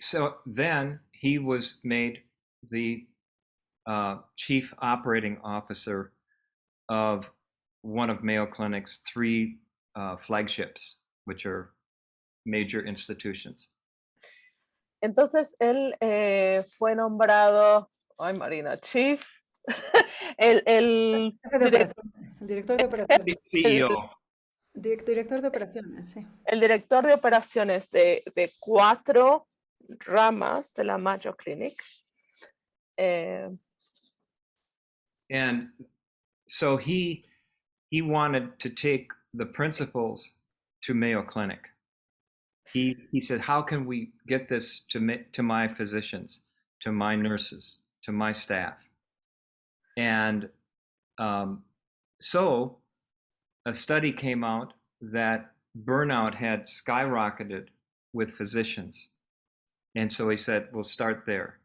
So then he was made the chief operating officer of one of Mayo Clinic's 3 flagships, which are major institutions. Entonces él fue nombrado, Marina, chief, el director de operaciones. CEO. Director de operaciones, sí. El director de operaciones de 4 ramas de la Mayo Clinic. And so he wanted to take the principles to Mayo Clinic. He said, how can we get this to my physicians, to my nurses, to my staff? And so a study came out that burnout had skyrocketed with physicians. And so he said, we'll start there.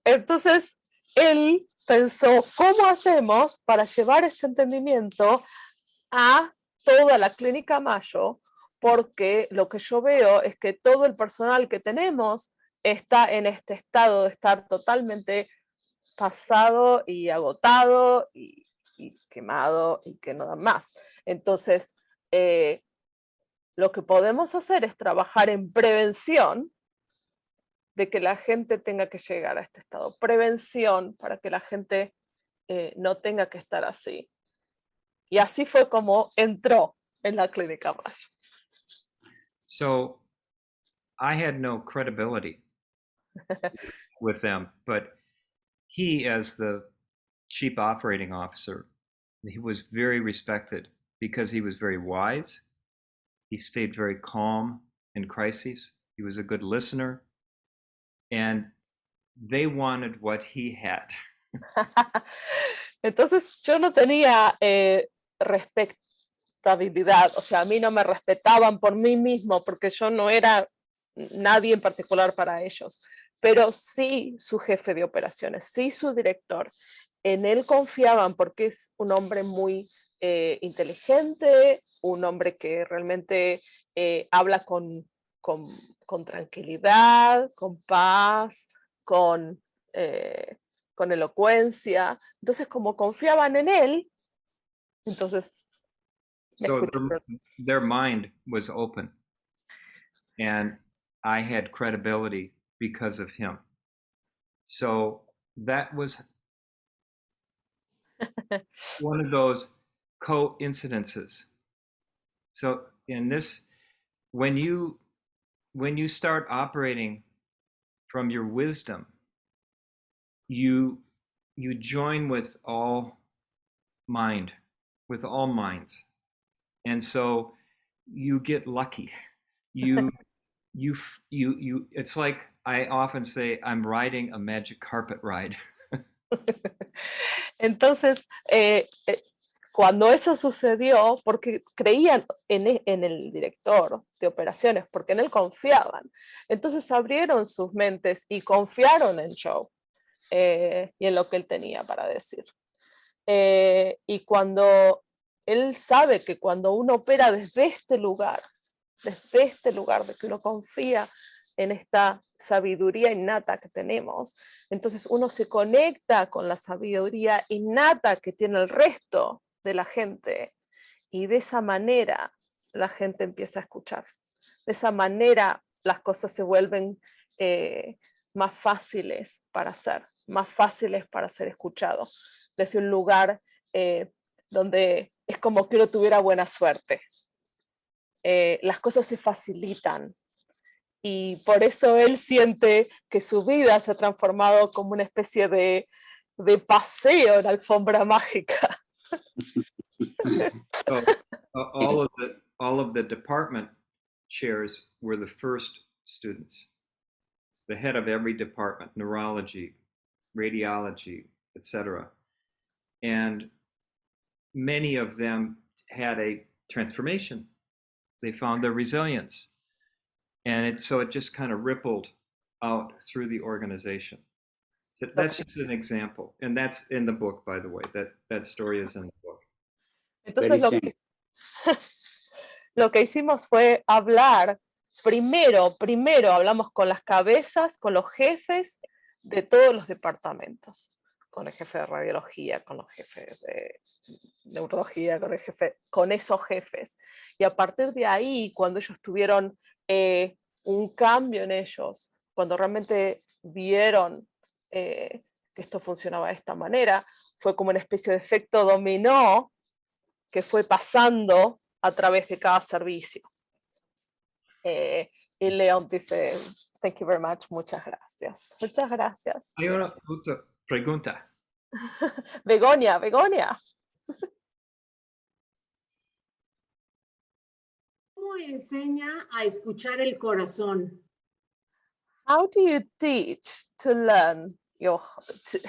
Entonces, él pensó, ¿cómo hacemos para llevar este entendimiento a toda la clínica Mayo? Porque lo que yo veo es que todo el personal que tenemos está en este estado de estar totalmente pasado y agotado y quemado y que no da más. Entonces, lo que podemos hacer es trabajar en prevención de que la gente tenga que llegar a este estado. Prevención para que la gente no tenga que estar así. Y así fue como entró en la clínica Mayo. So I had no credibility with them, but he, as the chief operating officer, he was very respected because he was very wise. He stayed very calm in crises. He was a good listener. And they wanted what he had. Entonces yo no tenía respetabilidad, o sea, a mí no me respetaban por mí mismo porque yo no era nadie en particular para ellos, pero sí su jefe de operaciones, sí su director, en él confiaban porque es un hombre muy inteligente, un hombre que realmente habla con tranquilidad, con paz, con elocuencia. Entonces, como confiaban en él, entonces so their mind was open, and I had credibility because of him. So that was one of those coincidences. So in this, when you start operating from your wisdom, you join with all mind, with all minds. And so you get lucky. You it's like I often say, I'm riding a magic carpet ride. Entonces, cuando eso sucedió, porque creían en el director de operaciones, porque en él confiaban, entonces abrieron sus mentes y confiaron en Joe y en lo que él tenía para decir. Y cuando él sabe que cuando uno opera desde este lugar de que uno confía en esta sabiduría innata que tenemos, entonces uno se conecta con la sabiduría innata que tiene el resto de la gente, y de esa manera la gente empieza a escuchar. De esa manera las cosas se vuelven más fáciles para hacer, más fáciles para ser escuchados, desde un lugar donde es como que uno tuviera buena suerte. Las cosas se facilitan, y por eso él siente que su vida se ha transformado como una especie de paseo en alfombra mágica. So, all of the department chairs were the first students. The head of every department, neurology, radiology, etc. And many of them had a transformation. They found their resilience. And so it just kind of rippled out through the organization. So that's just an example. And that's in the book, by the way. That story is in the book. Entonces lo que hicimos fue hablar, primero hablamos con las cabezas, con los jefes de todos los departamentos, con el jefe de radiología, con los jefes de neurología, con esos jefes. Y a partir de ahí, cuando ellos tuvieron un cambio en ellos, cuando realmente vieron que esto funcionaba de esta manera, fue como una especie de efecto dominó que fue pasando a través de cada servicio. Y León dice, thank you very much, muchas gracias. Muchas gracias. Hay una pregunta. Begonia. ¿Cómo enseña a escuchar el corazón? How do you teach to learn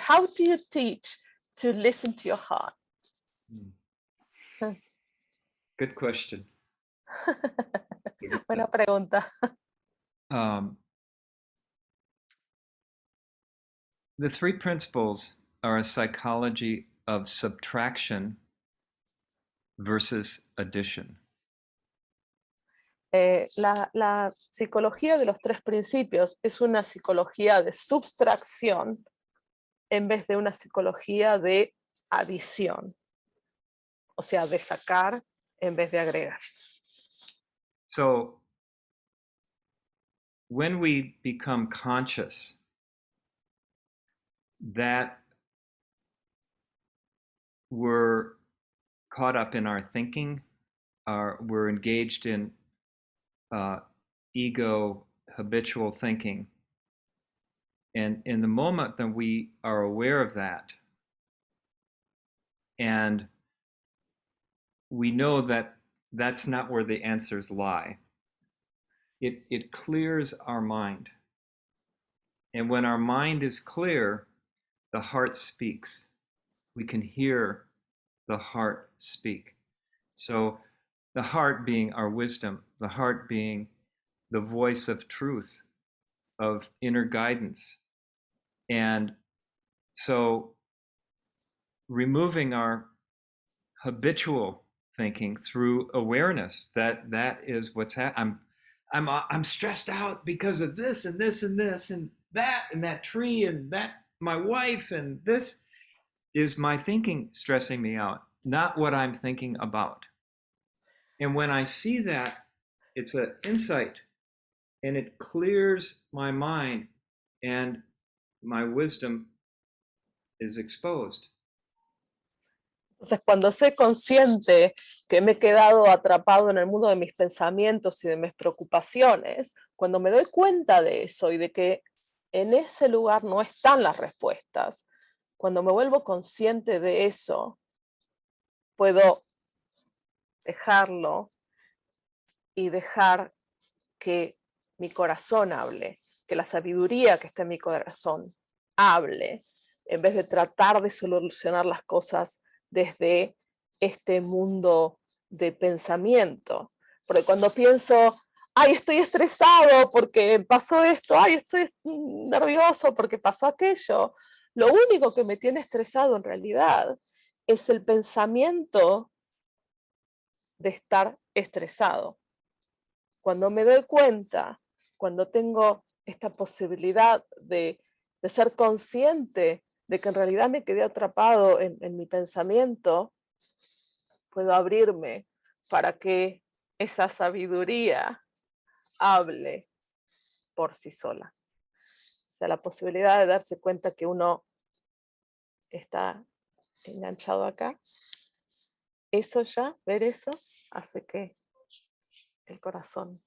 how do you teach to listen to your heart? Good question. Buena pregunta. The three principles are a psychology of subtraction versus addition. La psicología de los tres principios es una psicología de subtracción en vez de una psicología de adición. O sea, de sacar en vez de agregar. So, when we become conscious that we're caught up in our thinking, we're engaged in ego, habitual thinking, and in the moment that we are aware of that, and we know that that's not where the answers lie, it clears our mind. And when our mind is clear, the heart speaks. We can hear the heart speak. So the heart being our wisdom, the heart being the voice of truth, of inner guidance. And so removing our habitual thinking through awareness that is what's happening. I'm stressed out because of this and this and this and that tree and that my wife, and this is my thinking stressing me out, not what I'm thinking about. And when I see that, it's an insight, and it clears my mind, and my wisdom is exposed. Entonces, cuando soy consciente que me he quedado atrapado en el mundo de mis pensamientos y de mis preocupaciones, cuando me doy cuenta de eso y de que en ese lugar no están las respuestas, cuando me vuelvo consciente de eso, puedo dejarlo y dejar que mi corazón hable, que la sabiduría que está en mi corazón hable, en vez de tratar de solucionar las cosas desde este mundo de pensamiento. Porque cuando pienso, ay, estoy estresado porque pasó esto, ay, estoy nervioso porque pasó aquello, lo único que me tiene estresado en realidad es el pensamiento de estar estresado. Cuando me doy cuenta, cuando tengo esta posibilidad de ser consciente de que en realidad me quedé atrapado en mi pensamiento, puedo abrirme para que esa sabiduría hable por sí sola. O sea, la posibilidad de darse cuenta que uno está enganchado acá, eso ya, ver eso, hace que el corazón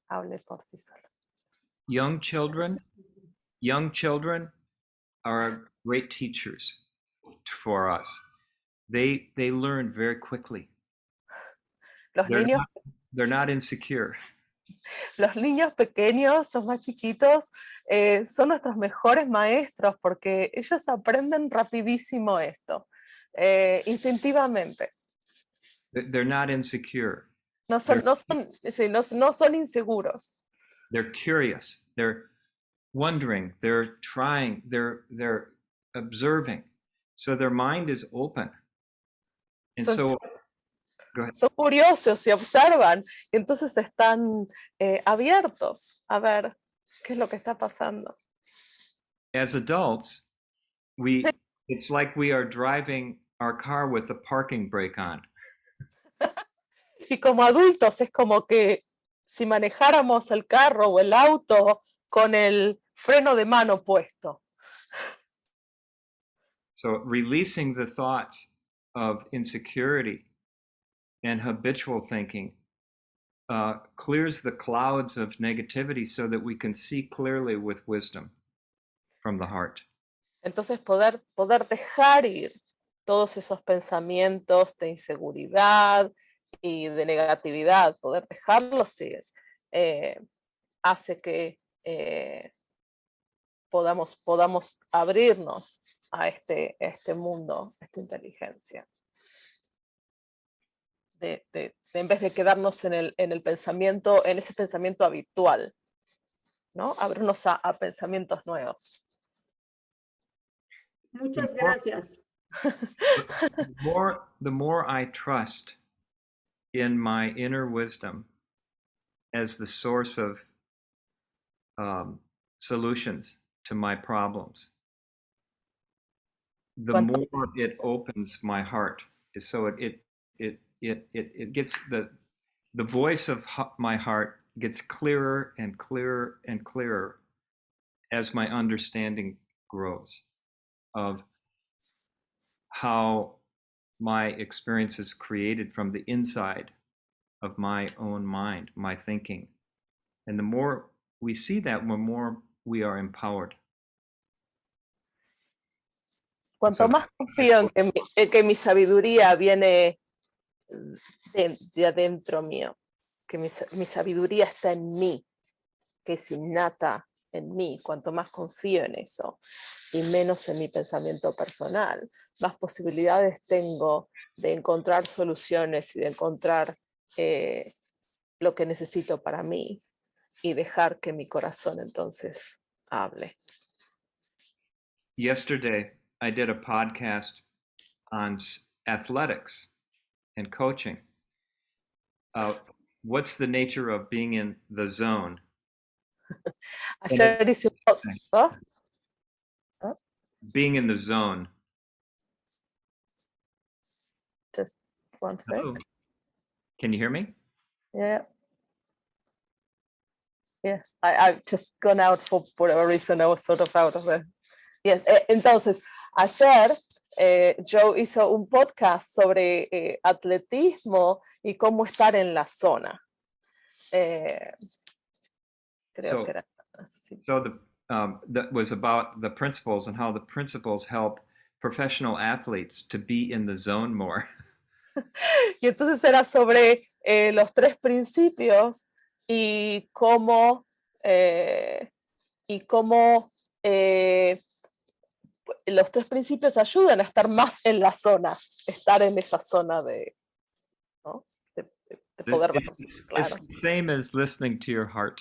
hable por sí solo. Young children are great teachers for us. They learn very quickly. Los niños They're not insecure. Los niños pequeños, los más chiquitos, son nuestros mejores maestros porque ellos aprenden rapidísimo esto, instintivamente. They're not insecure. No son inseguros. They're curious. They're wondering. They're trying. They're observing. So their mind is open. And Son curiosos y observan, y entonces están abiertos a ver qué es lo que está pasando. As adults, it's like we are driving our car with the parking brake on. Y como adultos es como que si manejáramos el carro o el auto con el freno de mano puesto. So releasing the thoughts of insecurity and habitual thinking clears the clouds of negativity so that we can see clearly with wisdom from the heart. Entonces poder dejar ir todos esos pensamientos de inseguridad y de negatividad, poder dejarlos ir, hace que podamos abrirnos a este mundo, a esta inteligencia. En vez de quedarnos en el pensamiento, en ese pensamiento habitual, ¿no? Abrirnos a pensamientos nuevos. Muchas gracias. The more I trust in my inner wisdom as the source of solutions to my problems, the more it opens my heart. So it gets the voice of my heart gets clearer and clearer and clearer as my understanding grows of how my experience is created from the inside of my own mind, my thinking. And the more we see that, the more we are empowered. Cuanto más confío en que mi sabiduría viene de adentro mío, que mi sabiduría está en mí, que es innata en mí, cuanto más confío en eso y menos en mi pensamiento personal, más posibilidades tengo de encontrar soluciones y de encontrar lo que necesito para mí y dejar que mi corazón entonces hable. Yesterday, I did a podcast on athletics and coaching. What's the nature of being in the zone? Ayer hice Being in the zone. Just one sec. Hello. Can you hear me? Yeah. I've just gone out for whatever reason. I was sort of out of it. Yes. Entonces, ayer Joe hizo un podcast sobre atletismo y cómo estar en la zona. Creo que era así. So that was about the principles and how the principles help professional athletes to be in the zone more. Y entonces era sobre los 3 principios y cómo los tres principios ayudan a estar más en la zona, estar en esa zona de, ¿no? de poder ver, claro. It's the same as listening to your heart.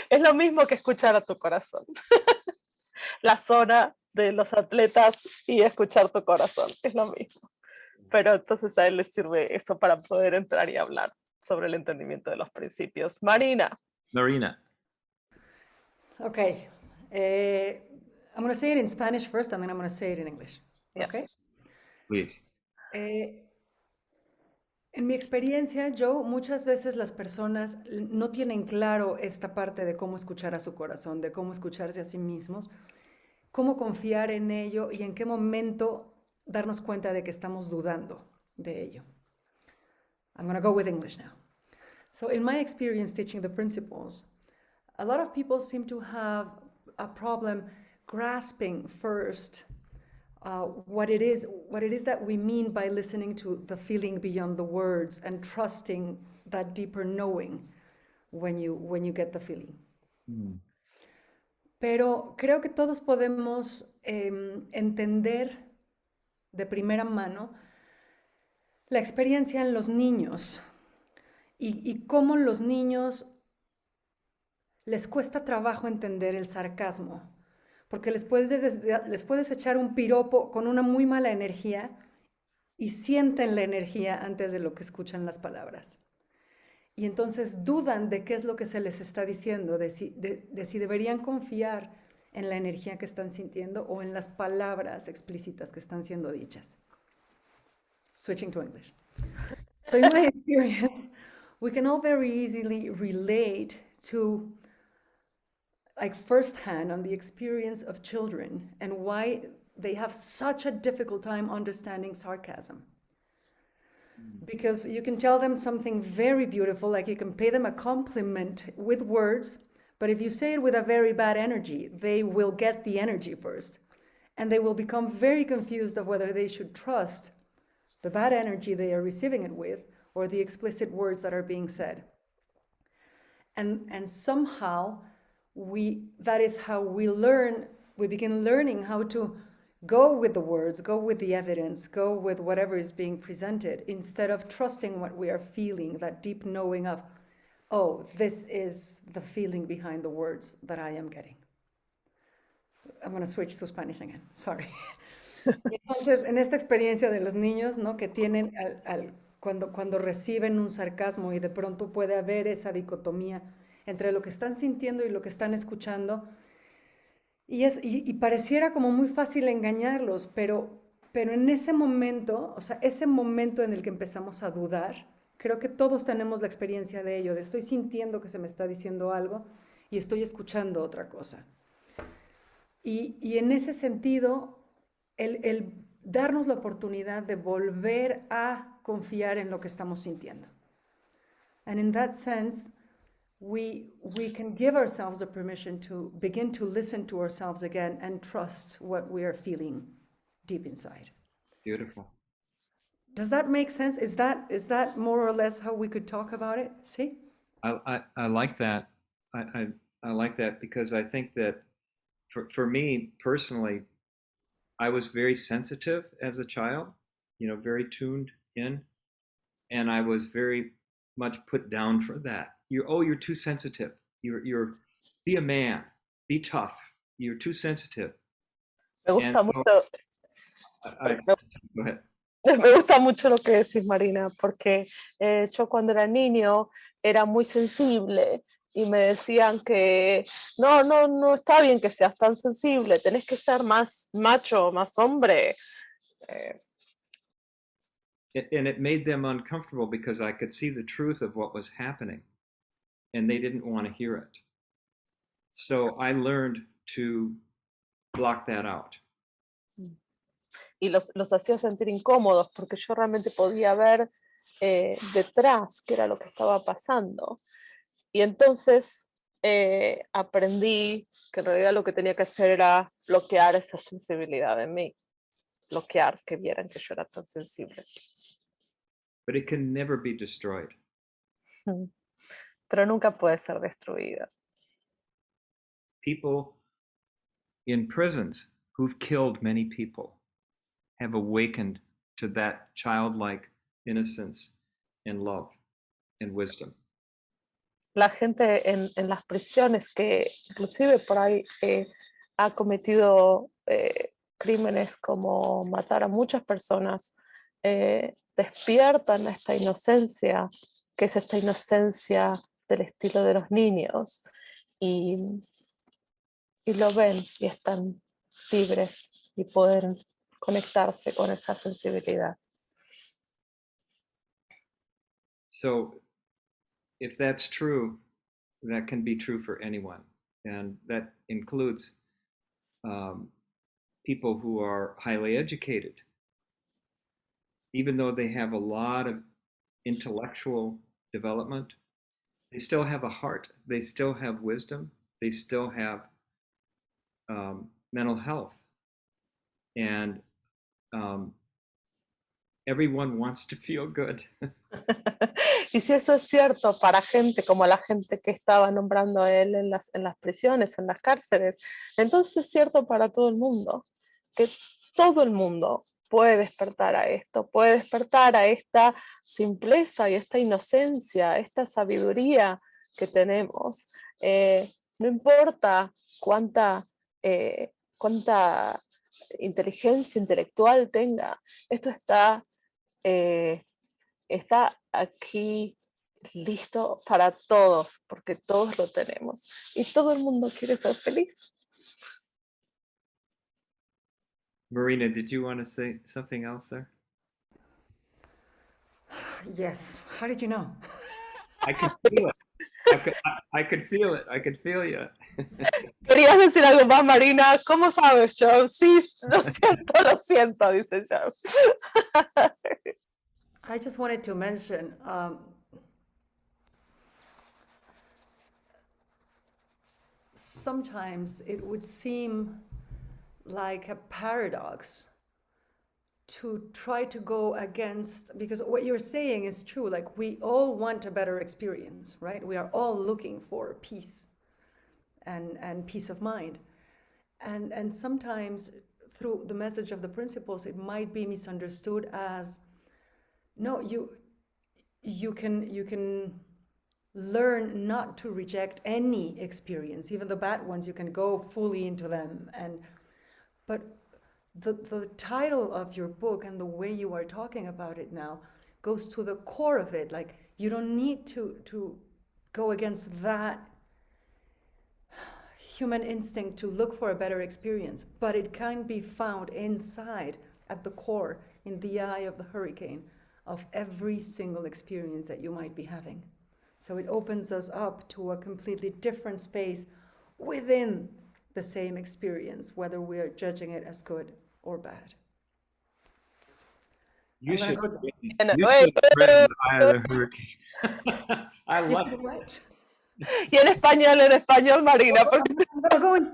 Es lo mismo que escuchar a tu corazón. La zona de los atletas y escuchar tu corazón, es lo mismo. Pero entonces a él le sirve eso para poder entrar y hablar sobre el entendimiento de los principios. Marina. Okay. I'm going to say it in Spanish first, and then I'm going to say it in English. Yeah. Okay? Please. En mi experiencia, Joe, muchas veces las personas no tienen claro esta parte de cómo escuchar a su corazón, de cómo escucharse a sí mismos, cómo confiar en ello y en qué momento darnos cuenta de que estamos dudando de ello. I'm going to go with English now. So in my experience teaching the principles, a lot of people seem to have a problem grasping first what it is that we mean by listening to the feeling beyond the words and trusting that deeper knowing when you get the feeling. Mm. Pero creo que todos podemos entender de primera mano la experiencia en los niños y cómo los niños les cuesta trabajo entender el sarcasmo. Porque les puedes echar un piropo con una muy mala energía y sienten la energía antes de lo que escuchan las palabras. Y entonces dudan de qué es lo que se les está diciendo, de si deberían confiar en la energía que están sintiendo o en las palabras explícitas que están siendo dichas. Switching to English. So in my experience, we can all very easily relate to like firsthand on the experience of children and why they have such a difficult time understanding sarcasm. Because you can tell them something very beautiful, like you can pay them a compliment with words, but if you say it with a very bad energy, they will get the energy first. And they will become very confused of whether they should trust the bad energy they are receiving it with or the explicit words that are being said. And somehow, that is how we begin learning how to go with the words, go with the evidence, go with whatever is being presented, instead of trusting what we are feeling, that deep knowing of, oh, this is the feeling behind the words that I am getting. I'm going to switch to Spanish again, sorry. Entonces, en esta experiencia de los niños, ¿no? Que tienen cuando reciben un sarcasmo y de pronto puede haber esa dicotomía entre lo que están sintiendo y lo que están escuchando. Y pareciera como muy fácil engañarlos, pero en ese momento, o sea, ese momento en el que empezamos a dudar, creo que todos tenemos la experiencia de ello, de estoy sintiendo que se me está diciendo algo y estoy escuchando otra cosa. Y en ese sentido, el darnos la oportunidad de volver a confiar en lo que estamos sintiendo. And in that sense, we can give ourselves the permission to begin to listen to ourselves again and trust what we are feeling deep inside. Beautiful. Does that make sense? Is that more or less how we could talk about it? See? I like that. I like that because I think that for me personally, I was very sensitive as a child, very tuned in, and I was very much put down for that. You're too sensitive. Be a man, be tough. You're too sensitive. Me gusta mucho. Go ahead. Me gusta mucho lo que decís, Marina, porque yo cuando era niño era muy sensible y me decían que no está bien que seas tan sensible, tenés que ser más macho, más hombre. And it made them uncomfortable because I could see the truth of what was happening and they didn't want to hear it. So I learned to block that out. Y los hacía sentir incómodos porque yo realmente podía ver detrás qué era lo que estaba pasando. Y entonces aprendí que en realidad lo que tenía que hacer era bloquear esa sensibilidad en mí. Bloquear que vieran que yo era tan sensible. But it can never be destroyed. Pero nunca puede ser destruida. People in prisons who've killed many people have awakened to that childlike innocence and love and wisdom. La gente en las prisiones que inclusive por ahí ha cometido crímenes como matar a muchas personas, despiertan esta inocencia, que es esta inocencia del estilo de los niños, y lo ven y están libres y pueden conectarse con esa sensibilidad. So if that's true, that can be true for anyone. And that includes people who are highly educated. Even though they have a lot of intellectual development, they still have a heart, they still have wisdom, they still have mental health. And everyone wants to feel good. Y si eso es cierto para gente como la gente que estaba nombrando él en las prisiones, en las cárceles, entonces es cierto para todo el mundo, que todo el mundo puede despertar a esto, puede despertar a esta simpleza y esta inocencia, a esta sabiduría que tenemos. No importa cuánta inteligencia intelectual tenga, esto está aquí listo para todos, porque todos lo tenemos y todo el mundo quiere ser feliz. Marina, did you want to say something else there? Yes. How did you know? I could feel it. I could feel it. I could feel you. ¿Querías decir algo más, Marina? ¿Cómo sabes, Joe? Sí, lo siento, dice Joe. I just wanted to mention sometimes it would seem like a paradox to try to go against, because what you're saying is true, like we all want a better experience, right? We are all looking for peace and peace of mind. And sometimes through the message of the principles, it might be misunderstood as, no, you can learn not to reject any experience, even the bad ones. You can go fully into them. But the title of your book and the way you are talking about it now goes to the core of it. Like, you don't need to go against that human instinct to look for a better experience, but it can be found inside, at the core, in the eye of the hurricane, of every single experience that you might be having. So it opens us up to a completely different space within the same experience, whether we're judging it as good or bad. You should And read The Eye of the Hurricane. I love it. What? Y en español, Marina. Porque...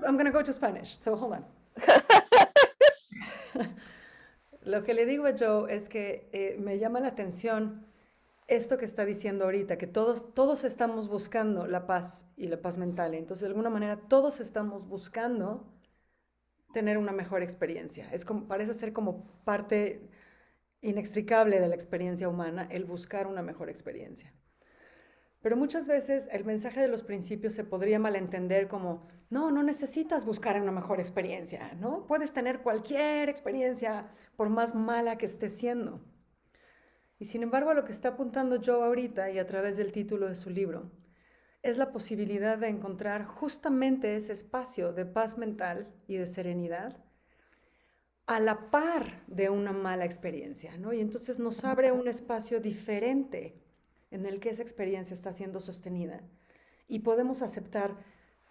I'm gonna go to Spanish, so hold on. Lo que le digo a Joe es que me llama la atención esto que está diciendo ahorita, que todos estamos buscando la paz y la paz mental. Entonces, de alguna manera, todos estamos buscando tener una mejor experiencia. Parece ser como parte inextricable de la experiencia humana, el buscar una mejor experiencia. Pero muchas veces el mensaje de los principios se podría malentender como, no necesitas buscar una mejor experiencia, ¿no? Puedes tener cualquier experiencia, por más mala que esté siendo. Y sin embargo, a lo que está apuntando Joe ahorita, y a través del título de su libro, es la posibilidad de encontrar justamente ese espacio de paz mental y de serenidad a la par de una mala experiencia, ¿no? Y entonces nos abre un espacio diferente en el que esa experiencia está siendo sostenida. Y podemos aceptar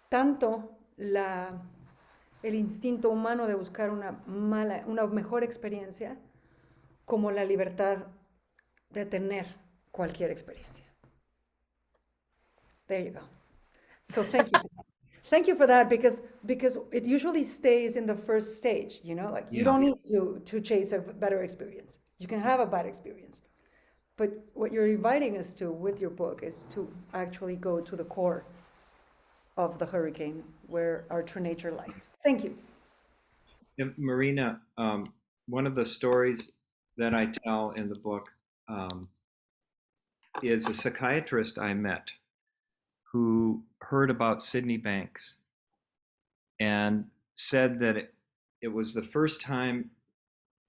tanto el instinto humano de buscar una mejor experiencia, como la libertad de tener cualquier experiencia. There you go. So thank you. Thank you for that, because it usually stays in the first stage, you know, like you don't need to chase a better experience. You can have a bad experience. But what you're inviting us to with your book is to actually go to the core of the hurricane, where our true nature lies. Thank you. Marina, one of the stories that I tell in the book is a psychiatrist I met who heard about Sydney Banks and said that it was the first time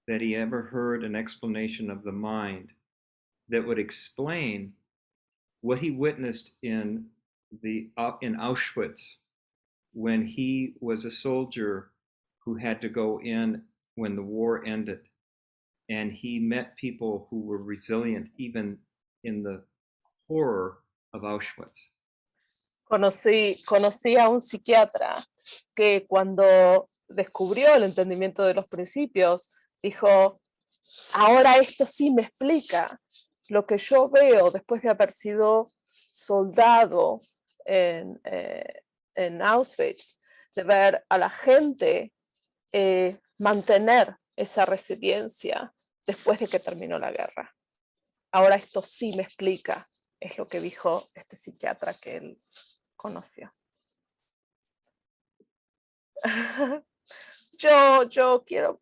that he ever heard an explanation of the mind that would explain what he witnessed in Auschwitz when he was a soldier who had to go in when the war ended, and he met people who were resilient even in the horror of Auschwitz. Conocí a un psiquiatra que cuando descubrió el entendimiento de los principios, dijo, ahora esto sí me explica lo que yo veo después de haber sido soldado en Auschwitz, de ver a la gente mantener esa resiliencia después de que terminó la guerra. Ahora esto sí me explica, es lo que dijo este psiquiatra que él conoció. Yo quiero...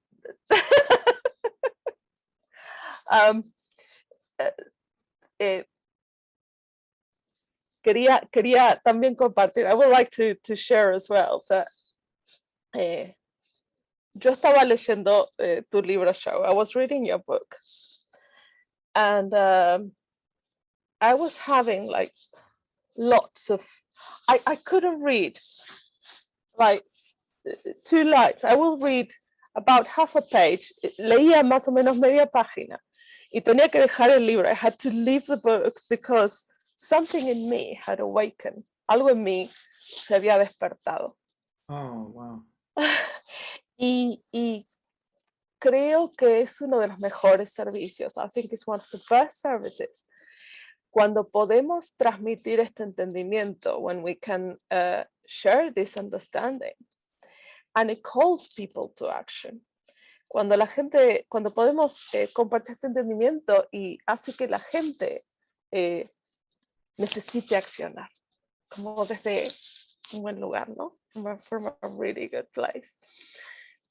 quería también compartir, I would like to share as well, that yo estaba leyendo tu libro, Joe. I was reading your book. And I was having like lots of, I couldn't read like 2 lines. I will read about half a page. Leía más o menos media página. Y tenía que dejar el libro. I had to leave the book because something in me had awakened. Algo en mí se había despertado. Oh, wow. Y creo que es uno de los mejores servicios. I think it's one of the best services. Cuando podemos transmitir este entendimiento, when we can share this understanding, and it calls people to action. Cuando podemos compartir este entendimiento y hace que la gente necesite accionar, como desde un buen lugar, ¿no? From a really good place.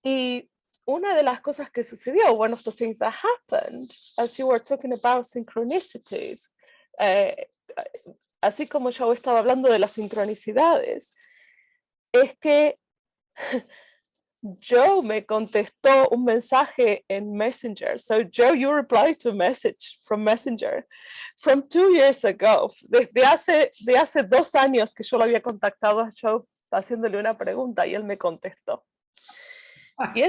Y una de las cosas que sucedió, one of the things that happened, as you were talking about synchronicities, así como yo estaba hablando de las sincronicidades, es que Joe me contestó un mensaje en Messenger. So Joe, you replied to a message from Messenger from 2 years ago. De hace 2 años que yo lo había contactado a Joe haciéndole una pregunta y él me contestó. Y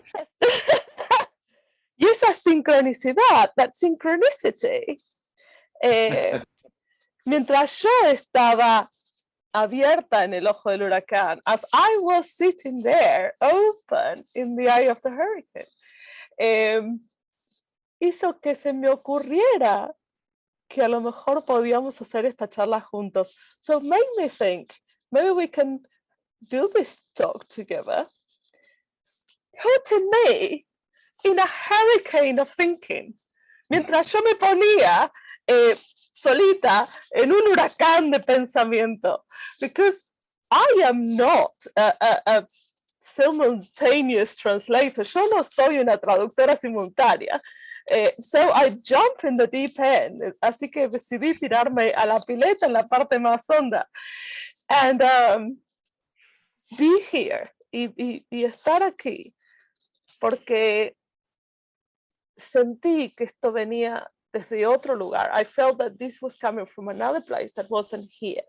esa sincronicidad, that synchronicity, mientras yo estaba abierta en el ojo del huracán, as I was sitting there, open in the eye of the hurricane, hizo que se me ocurriera que a lo mejor podíamos hacer esta charla juntos. So made me think, maybe we can do this talk together. Putting me in a hurricane of thinking. Mientras yo me ponía solita en un huracán de pensamiento, because I am not a simultaneous translator. Yo no soy una traductora simultánea. So I jump in the deep end. Así que decidí tirarme a la pileta en la parte más honda. And be here. Y estar aquí. Porque sentí que esto venía desde otro lugar. I felt that this was coming from another place that wasn't here.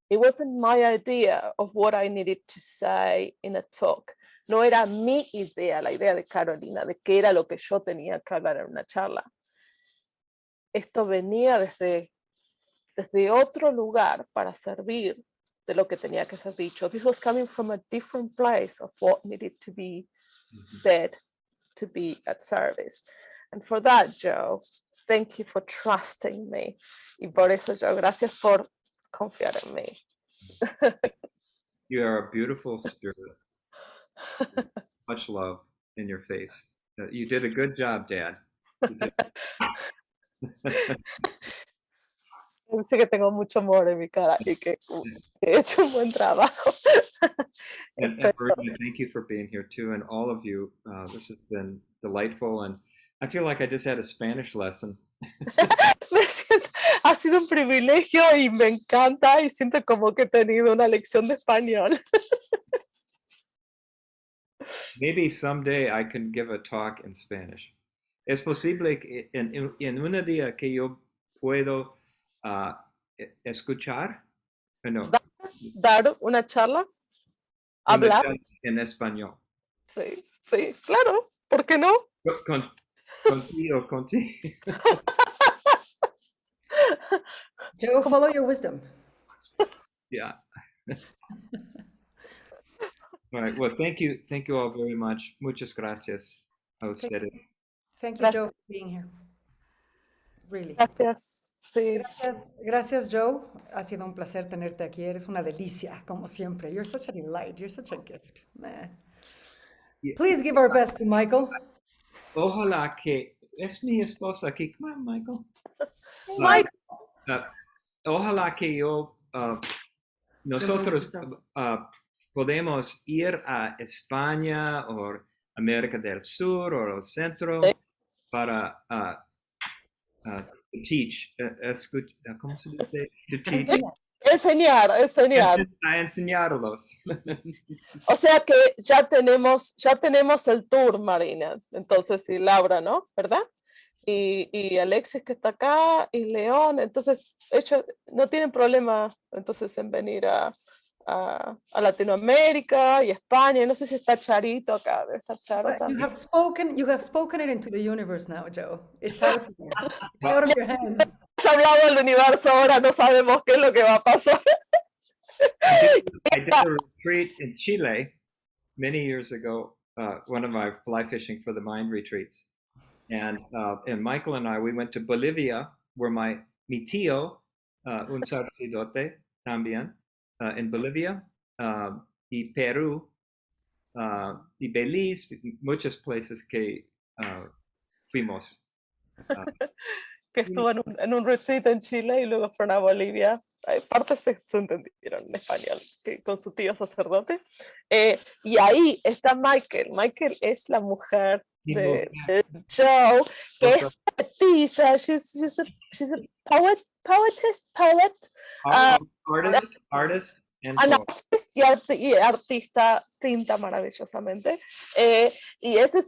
It wasn't my idea of what I needed to say in a talk. No era mi idea, la idea de Carolina, de qué era lo que yo tenía que hablar en una charla. Esto venía desde otro lugar para servir de lo que tenía que ser dicho. This was coming from a different place of what needed to be said to be at service. And for that, Joe, thank you for trusting me. Y por eso, Joe, gracias por confiar en mí. You are a beautiful spirit. Much love in your face. You did a good job, Dad. Dice que tengo mucho amor en mi cara y que he hecho un buen trabajo. And Virginia, thank you for being here too, and all of you. This has been delightful, and I feel like I just had a Spanish lesson. Ha sido un privilegio y me encanta y siento como que he tenido una lección de español. Maybe someday I can give a talk in Spanish. Es posible que en un día que yo puedo escuchar, no, Dar una charla, hablar. en español. Sí, sí, claro, ¿por qué no? Contigo, contigo. Joe, follow your wisdom. Yeah. All right. Well, thank you all very much. Muchas gracias a ustedes. Thank you, Joe, for being here. Really. Gracias, sí. Gracias, Joe. Ha sido un placer tenerte aquí. Eres una delicia, como siempre. You're such a delight. You're such a gift. Man. Yeah. Please give our best to Michael. Ojalá que es mi esposa aquí. Come on, Michael. Ojalá que nosotros podemos ir a España o América del Sur o el centro para teach. ¿Cómo se dice? To teach. Enseñar. A enseñarlos. O sea que ya tenemos el tour, Marina. Entonces, y Laura, ¿no? ¿Verdad? Y Alexis que está acá, y León. Entonces, no tienen problema entonces en venir a Latinoamérica y España. No sé si está Charito acá, debe estar Charo también. You have spoken it into the universe now, Joe. It's out of your hands. Has hablado del universo, ahora no sabemos qué es lo que va a pasar. I did a retreat in Chile many years ago, one of my fly fishing for the mind retreats. And Michael and I, we went to Bolivia, where mi tío, un sacerdote también, en Bolivia, y Perú, y Belice, muchos places que fuimos. Que estuvo en un retreat en Chile y luego fueron a Bolivia. Hay partes se entendieron en español con su tío sacerdote. Y ahí está Michael. Michael es la mujer de Joe, que es poetisa. She's a poet. Artist and An poet. artist y artista, pinta maravillosamente. Y ese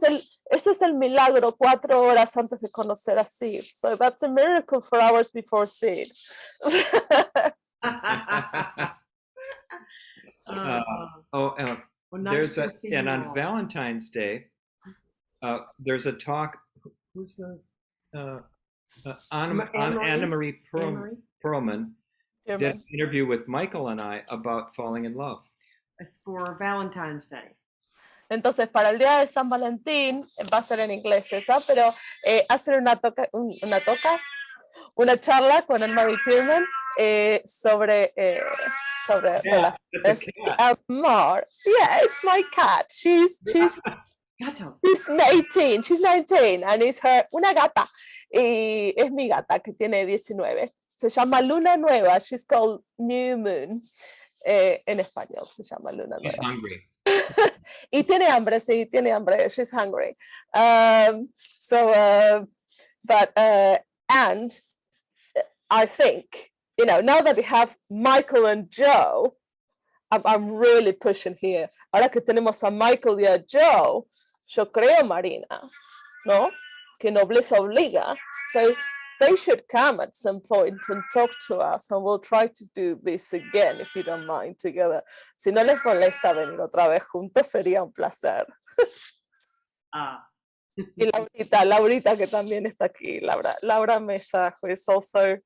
es el milagro 4 horas antes de conocer a Sid. So that's a miracle 4 hours before Sid. There's and on Valentine's Day, there's a talk. Who's the Anna Marie Perlman? Did an interview with Michael and I about falling in love. It's for Valentine's Day. Entonces, para el día de San Valentín, va a ser en inglés esa, pero hacer una charla con Anna Marie Perlman sobre amor. Yeah, it's my cat. She's 19. She's 19 and it's her una gata. Y es mi gata que tiene 19. Se llama Luna Nueva. She's called New Moon. En español se llama Luna Nueva. She's hungry. Y tiene hambre, sí, tiene hambre. She's hungry. And I think, now that we have Michael and Joe, I'm really pushing here. Ahora que tenemos a Michael y a Joe, yo creo, Marina, ¿no? Que nobleza obliga. So they should come at some point and talk to us, and we'll try to do this again, if you don't mind, together. Si no les molesta venir otra vez juntos, sería un placer. Y Laurita, que también está aquí, Laura Mesa, who is also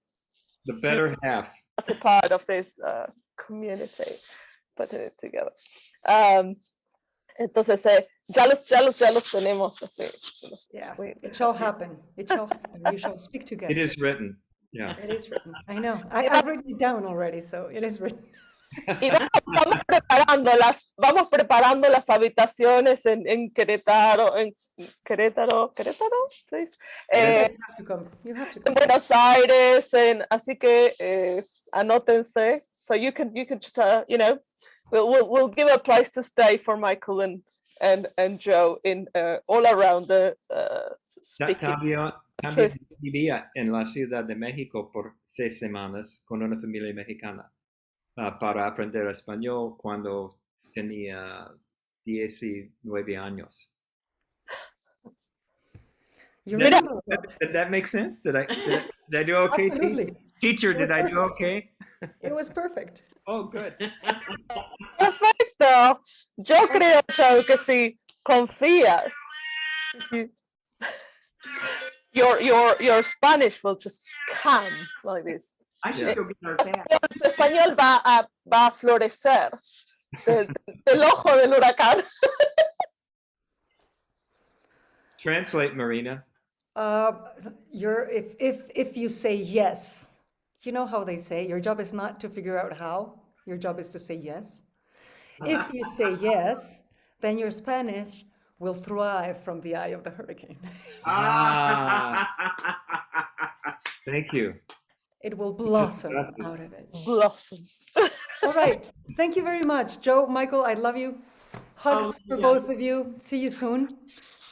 the better half. As a part of this community, putting it together. Entonces, ya los tenemos así. Yeah, it shall happen. It shall happen. You shall speak together. It is written. Yeah. It is written. I know. I've written it down already, so it is written. Y vamos preparando las habitaciones en Querétaro, Querétaro, ¿se dice? You have to come. You have to En come. Buenos Aires, así que anótense. So you can just we'll give a place to stay for Michael and Joe in all around the speaking. También vivía en la Ciudad de México por 6 semanas con una familia mexicana para aprender español cuando tenía 19 años. You Did remember that? that make sense? Did I do okay? Absolutely. Teacher, It was did I do perfect. okay? It was perfect. Oh, good. Perfecto. Yo creo, Joe, que si confías, your Spanish will just come like this. I should go get our cat. Tu español va a florecer del ojo del huracán. Translate, Marina. If you say yes, you know how they say your job is not to figure out how, your job is to say yes. If you say yes, then your Spanish will thrive from the eye of the hurricane. Thank you. It will blossom Gracias. out of it. Blossom. All right. Thank you very much. Joe, Michael, I love you. Hugs for both of you. See you soon.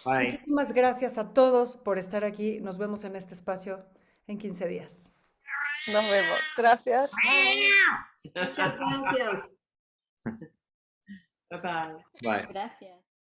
Bye. Muchísimas gracias a todos por estar aquí. Nos vemos en este espacio en 15 días. Nos vemos. Gracias. Muchas gracias. Bye-bye. Bye. Gracias.